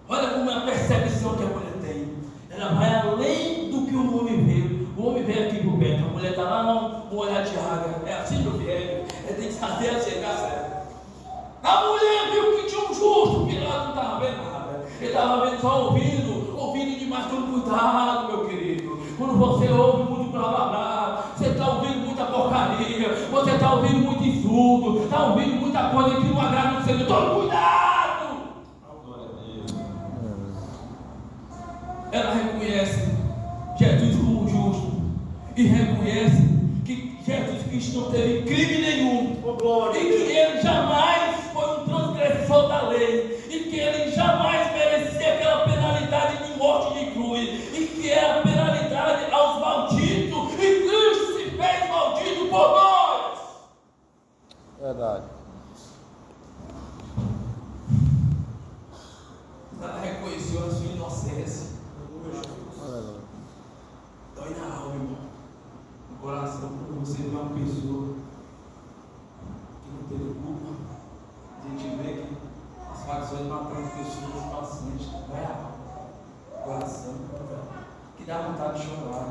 Olha como é a percepção que a mulher tem. Ela vai além do que o homem vê. O homem vem aqui por perto, a mulher está lá no olhar de água. É assim, meu velho. Tem que fazer a chegar certo. A mulher viu que tinha um justo. Pilatos não estava vendo nada. Ele estava vendo só ouvindo demais. Tome cuidado, meu querido. Quando você ouve muito blá blá blá, você está ouvindo muita porcaria, você está ouvindo muito insulto, está ouvindo muita coisa que não agrada o Senhor. Tome cuidado. Ela reconhece Jesus como justo e reconhece que Jesus Cristo não teve crime nenhum, e que ele jamais foi um transgressor da lei, e que ele jamais merecia aquela penalidade de morte de cruz, e que era a penalidade aos malditos, e Cristo se fez maldito por nós. Verdade. Ela reconheceu a sua inocência. Aleluia. Dói na alma, irmão, no coração, quando você vê uma pessoa que não teve culpa. A gente vê que as facções matando pessoas inocentes, dói a alma, no coração, que dá vontade de chorar.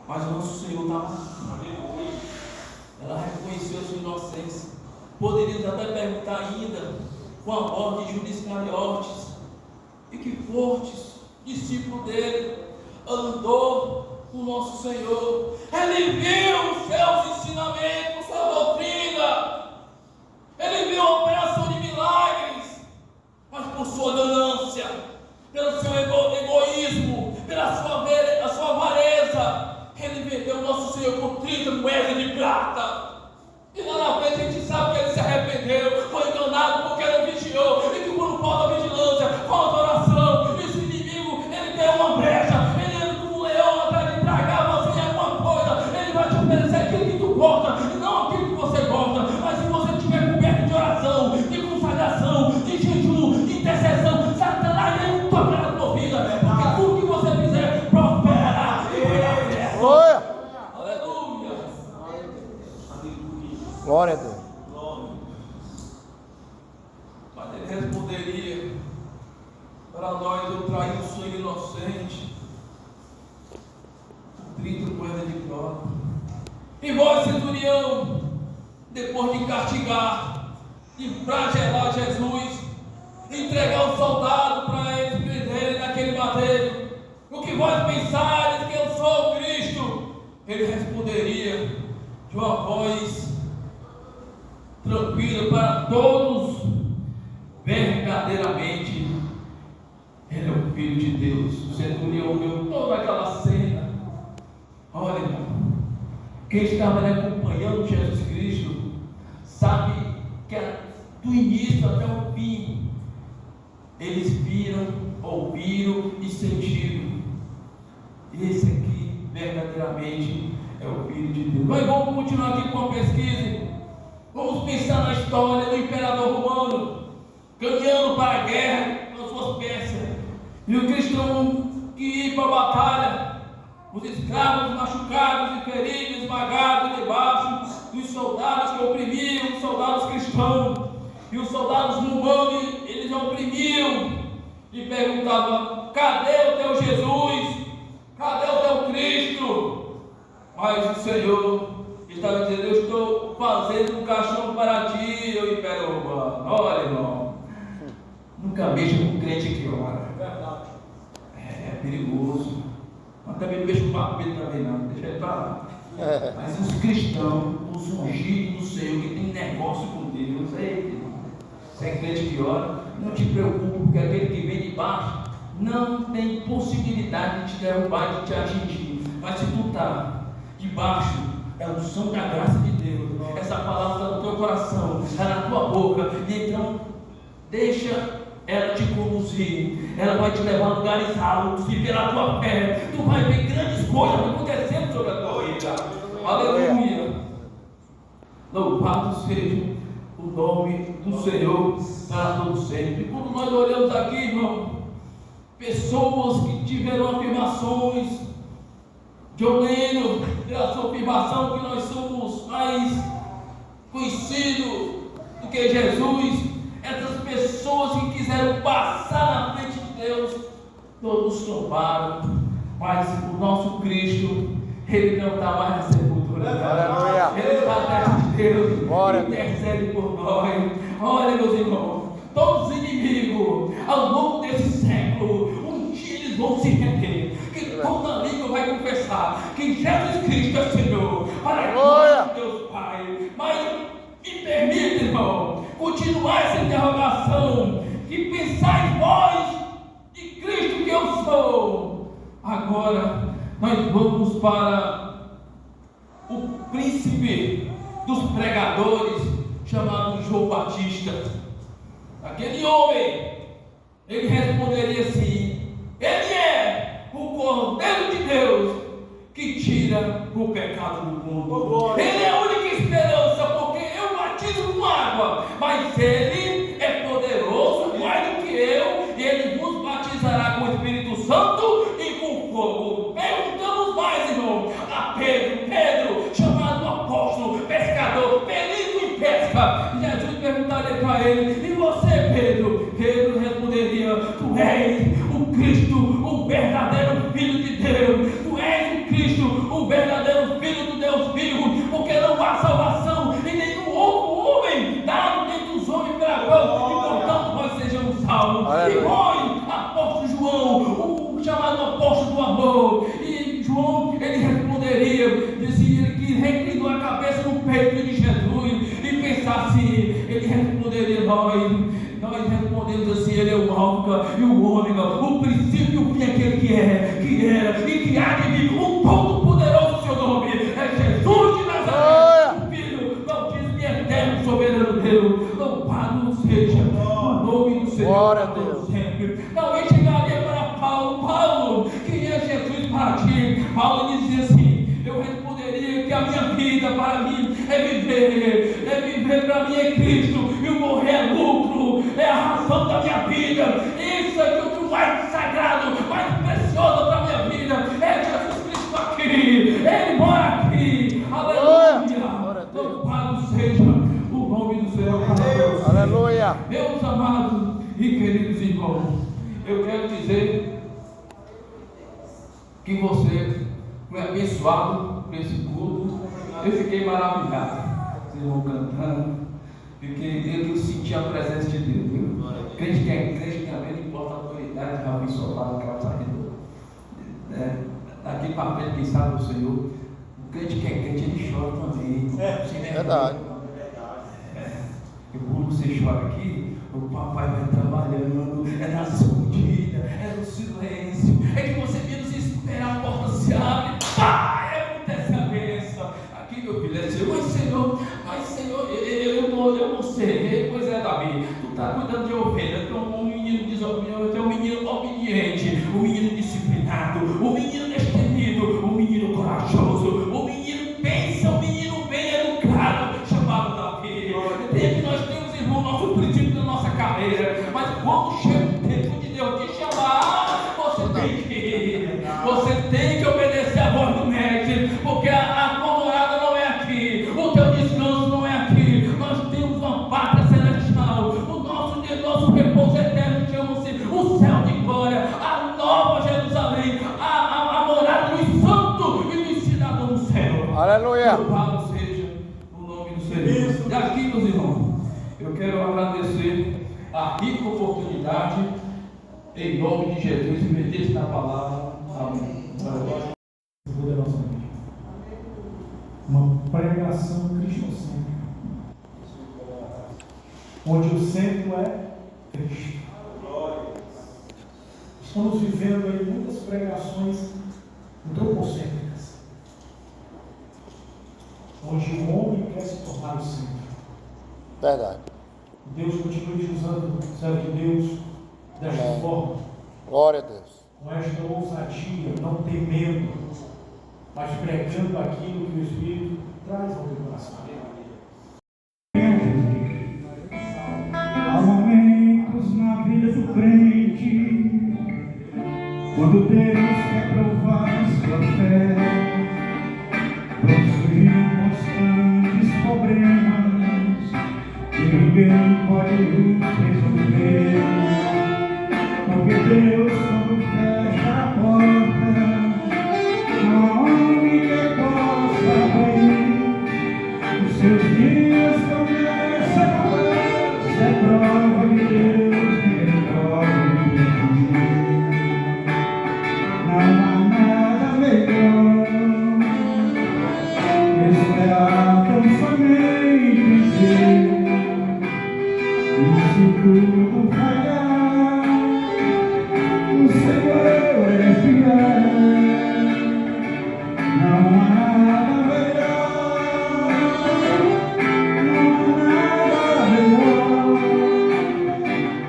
Mas o nosso Senhor estava ali. Ela reconheceu a sua inocência. Poderíamos até perguntar ainda, com a morte de Judas Iscariotes, e que fortes discípulo dele andou com o nosso Senhor. Ele viu os seus ensinamentos, sua doutrina. Ele viu a operação de milagres, mas por sua ganância, pelo seu egoísmo, pela sua avareza, ele vendeu o nosso Senhor por 30 moedas de prata. E lá na frente a gente sabe que ele se arrependeu, foi enganado porque não vigiou, e que quando falta vigilância, falta oração, e esse inimigo, ele tem uma brecha, ele anda como um leão atrás de tragar você em alguma coisa, ele vai te oferecer aquilo que tu gosta, e não aquilo que você gosta. Mas se você estiver coberto de oração, de consagração, de jejum, de intercessão, Satanás nem toca na tua vida, porque tudo que você fizer prospera e vai dar certo. Glória. Aleluia. Glória a Deus. Mas ele responderia: para nós eu traí um sangue inocente por 30 moedas de prata. E vós, centurião, depois de castigar, de flagelar Jesus, entregar o soldado para eles prenderem ele responderia de uma voz tranquila para todos: verdadeiramente ele é o Filho de Deus. O centurião viu toda aquela cena. Olha, irmão, quem estava ali acompanhando Jesus Cristo sabe que do início até o fim eles viram, ouviram e sentiram. Esse aqui verdadeiramente é o Filho de Deus. Mas vamos continuar aqui com a pesquisa. Vamos pensar na história do imperador romano caminhando para a guerra com as suas peças, e o cristão que ia para a batalha, os escravos machucados e feridos, esmagados debaixo dos soldados que oprimiam os soldados cristãos, e os soldados romanos eles oprimiam e perguntavam: cadê o teu Jesus? Cadê o teu Cristo? Mas o Senhor estava dizendo: eu estou fazendo um caixão para ti, o Império Romano. Olha, irmão, nunca mexa com crente que ora. É perigoso. Mas também não mexa com papel também não, deixa ele para lá. Mas os cristãos, os ungidos do Senhor, que tem negócio com Deus, irmão, você é crente que ora, não te preocupe, porque aquele que vem de baixo não tem possibilidade de te derrubar, de te atingir. Mas se tu está debaixo, é a unção da graça de Deus, essa palavra está no teu coração, está na tua boca, e então deixa ela te conduzir, ela vai te levar a lugares altos, e pela tua fé tu vai ver grandes coisas acontecendo sobre a tua vida. Aleluia! Louvado seja o nome do Senhor para todo sempre. Quando nós olhamos aqui, irmão, pessoas que tiveram afirmações, John Lennon pela sua afirmação que nós somos mais conhecidos do que Jesus. Essas pessoas que quiseram passar na frente de Deus, todos tombaram, mas o nosso Cristo, ele não está mais na sepultura. Aleluia. Ele está atrás de Deus, Glória. intercede por nós. Olha, meus irmãos, todos os inimigos ao longo desse século, um dia eles vão se render, que toda língua vai confessar que Jesus Cristo é Senhor, para a glória de Deus Pai. Mas me permita, irmão, continuar essa interrogação e pensar em vós de Cristo que eu sou. Agora nós vamos para o príncipe dos pregadores, chamado João Batista. Aquele homem, ele responderia assim: ele é o Cordeiro de Deus que tira o pecado do mundo. Ele é a única esperança, porque eu batizo com água, mas ele é poderoso mais do que eu, e ele vos batizará com o Espírito Santo e com fogo. Perguntamos mais, irmão, a Pedro, chamado apóstolo, pescador, perito em pesca. Jesus perguntaria para ele: e você, Pedro? Pedro responderia: tu és o Cristo, o verdadeiro Filho de Deus. Tu és o Cristo, o verdadeiro Filho do Deus vivo, porque não há salvação em nenhum outro homem dado dentre os homens pela qual, e portanto nós sejamos salvos. E nós, apóstolo João, o chamado apóstolo do amor, e João, ele responderia, dizia que reclinou a cabeça no peito de Jesus e pensasse, ele responderia: nós respondemos assim: ele é o Alfa e o Ômega, o princípio e o fim, aquele que é, que era e que há de vir, o todo-poderoso. Seu nome é Jesus de Nazaré, o Filho do Altíssimo e eterno soberano Deus. Louvado seja o nome do Senhor. Glória a Deus. Sempre. Talvez chegaria para Paulo: quem é Jesus para ti? Paulo dizia assim: eu responderia que a minha vida para mim é viver para mim é Cristo, e o morrer é lucro, é a razão da minha vida. Isso é o que mais sagrado, mais precioso para a minha vida é Jesus Cristo aqui, ele mora aqui. Aleluia. Louvado seja o nome do Senhor. Aleluia. Meus amados e queridos irmãos, eu quero dizer que você foi abençoado por esse culto. Eu fiquei maravilhado. Vocês vão cantando, eu senti a presença de Deus, viu? Crente que é crente também, não importa a autoridade, já vem soltado aquela saída. Daqui para frente, quem sabe o Senhor, o crente que é crente, ele chora também. Verdade. E quando você chora aqui, o papai vai trabalhando, é nas escondidas, é no silêncio, é que você menos espera, a porta se abre, pá, acontece a bênção. Aqui, meu filho, é seu, mas Senhor, eu não sei, pois é, Davi, tu está cuidando de ovelha, eu tenho um menino desobediente, eu tenho um menino obediente, um menino disciplinado, um menino destemido, um menino corajoso, um menino pensa, um menino bem educado, chamado Davi. Desde que nós temos, irmão, nosso princípio da nossa carreira, mas quando chega o tempo de Deus te chamar, você tem que ir, você tem que obedecer a voz do mestre, porque a tua morada não é aqui, o teu descanso não é aqui, nós temos uma pátria celestial, o nosso repouso eterno chama-se o céu de glória, a nova Jerusalém, a morada dos santos e dos cidadãos do céu. Aleluia. Louvado seja o nome do Senhor. E aqui, meus irmãos, eu quero agradecer a rica oportunidade, em nome de Jesus, e meter na palavra. Amém. Poderosamente. Uma pregação cristocêntrica, onde o centro é Cristo. Estamos vivendo aí muitas pregações antropocêntricas, onde o homem quer se tornar o centro. Verdade. Deus continue te usando, servo de Deus, desta Amém. forma, Glória a Deus. com esta ousadia, não temendo, mas pregando aquilo que o Espírito traz ao teu coração. Há momentos na vida do crente, quando Deus quer provar sua fé, possuem constantes problemas que ninguém pode resolver, porque Deus, quando fecha a porta, não há ninguém possa abrir. Os seus dias começam a acabar, se é prova de Deus, ninguém pode impedir. Não há nada melhor que esperar tão somente em Deus. E se tudo falhar, o Senhor é fiel. Não há nada melhor, não há nada melhor.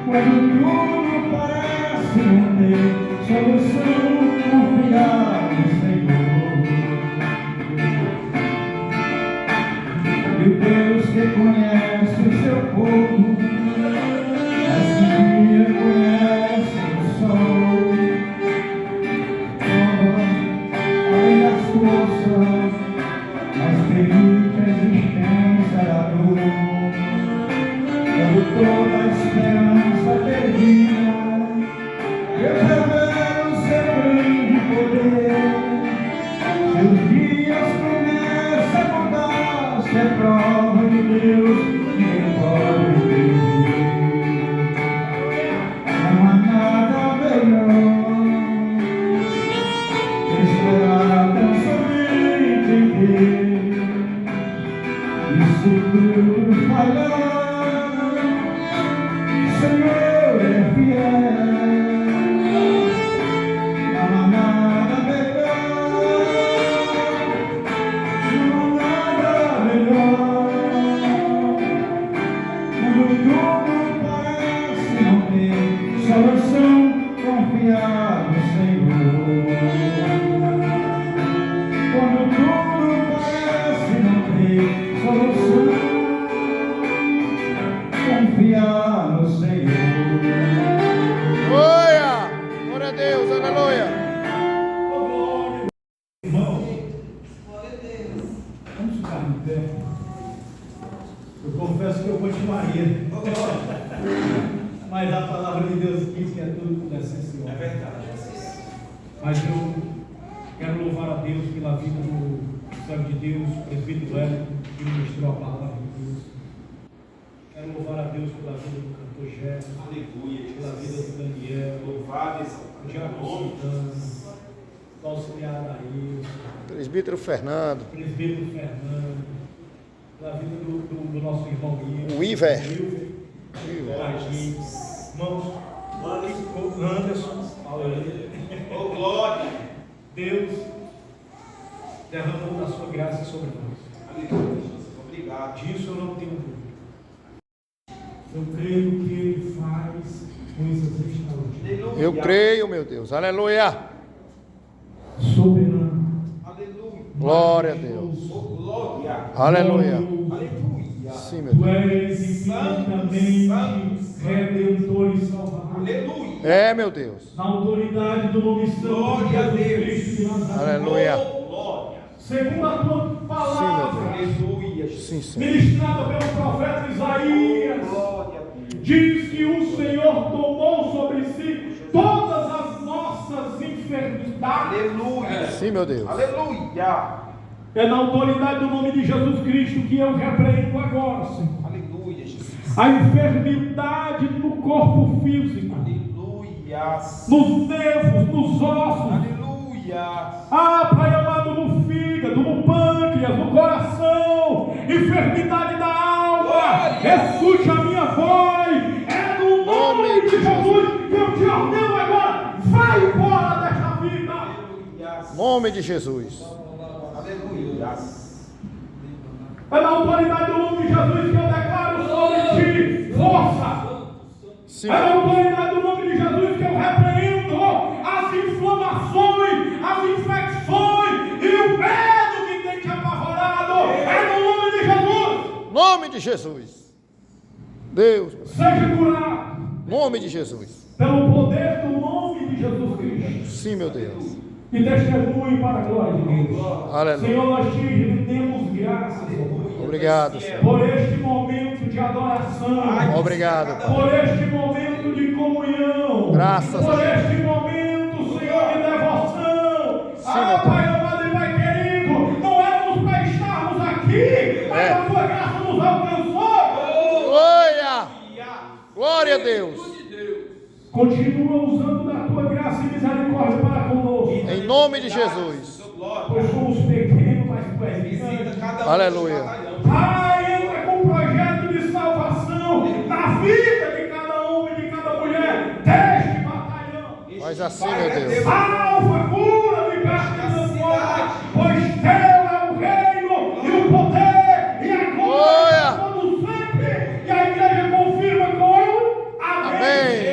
Quando tudo parece não ter solução, confiar no Senhor. E o Deus que conhece o seu povo, mas que conhece o sol, além das forças, mas permite a existência da dor. Quando toda a esperança termina, Deus revela o seu grande poder. Seus dias começam a mudar, se é prova de Deus, ninguém pode impedir. Não há nada melhor que esperar tão somente em Deus. E se tudo falhar, o Senhor é fiel. Não há nada melhor, não há nada melhor. Quando tudo parece não ter solução, confiar no Senhor. Quando tudo parece não ter solução, confiar no Senhor. Glória! Glória a Deus, aleluia! Irmão, vamos ficar em pé. Eu confesso que eu continuaria. Mas a palavra de Deus diz que é tudo com essencial. É verdade. Mas eu quero louvar a Deus pela vida do servo de Deus, presbítero Hélio, que ministrou a palavra de Deus. Quero louvar a Deus pela vida do cantor Jefferson, Aleluia. pela vida do Daniel, Louvado do Diácono Santana, do auxiliar Adailson, Presbítero Fernando. presbítero Fernando, pela vida do nosso irmão O Iver. Tadinho. Irmãos, Anderson, aleluia. Oh, glória. Deus derramou da sua graça sobre nós. Aleluia, Jesus. Obrigado. Disso eu não tenho dúvida. Eu creio que Ele faz coisas extraordinárias. Eu creio, meu Deus. Aleluia. Soberano. Aleluia. Glória a Deus. Oh, glória. Aleluia. Aleluia. Sim, meu Tu Deus. és infinitamente redentor e salvador. Aleluia. É, meu Deus. Na autoridade do nome santo de Glória a Jesus Deus. Cristo de Nazaré. Aleluia. Oh, glória. Segundo a tua palavra, Aleluia, Jesus. Sim, Senhor. ministrada pelo profeta Isaías, Glória a Deus. diz que o Senhor tomou sobre si todas as nossas enfermidades. Aleluia. Sim, meu Deus. Aleluia. É na autoridade do nome de Jesus Cristo que eu repreendo agora, Senhor, Aleluia, Jesus. a enfermidade no corpo físico, Aleluia. nos nervos, nos ossos. Aleluia. Ah, Pai amado, no fígado, no pâncreas, no coração, enfermidade da alma. Escute a minha voz. É no nome de Jesus que eu te ordeno agora. Vai embora desta vida. Aleluia. Nome de Jesus. Aleluia. É na autoridade do nome de Jesus que eu declaro sobre ti força. Sim. É na autoridade do nome de Jesus que eu repreendo as inflamações, as infecções e o medo que tem te apavorado. É no nome de Jesus. Nome de Jesus. Deus. Seja curado Nome de Jesus. pelo poder do nome de Jesus Cristo. Sim, meu Deus. E testemunhe para a glória de Deus. Aleluia. Senhor, nós te rendemos graças Obrigado, Senhor. por este momento de adoração. Obrigado. Por este momento de comunhão. Graças a por Deus. este momento, Senhor, de devoção. Sim, meu Pai. Pai amado e Pai querido, não éramos para estarmos aqui, mas a tua graça nos alcançou. Glória. Glória a Deus. Continua usando da tua graça e misericórdia para conosco. Em nome de Jesus. Pois somos pequenos, mas tu és grande. Aleluia. Pai, entra com um projeto de salvação na vida de cada homem e de cada mulher deste batalhão. Faz assim, meu Deus. Salva, cura, liberta e transforma, pois teu é o reino e o poder e a glória todo sempre. E a igreja confirma com amém.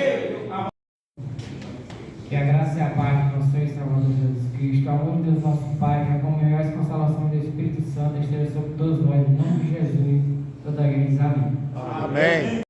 Que a graça e a paz de nosso Senhor e Salvador Jesus Cristo, o amor de Deus nosso Pai, que a comunhão e a consolação do Espírito Santo esteja sobre todos nós, em nome de Jesus, toda a igreja diz amém. Amém.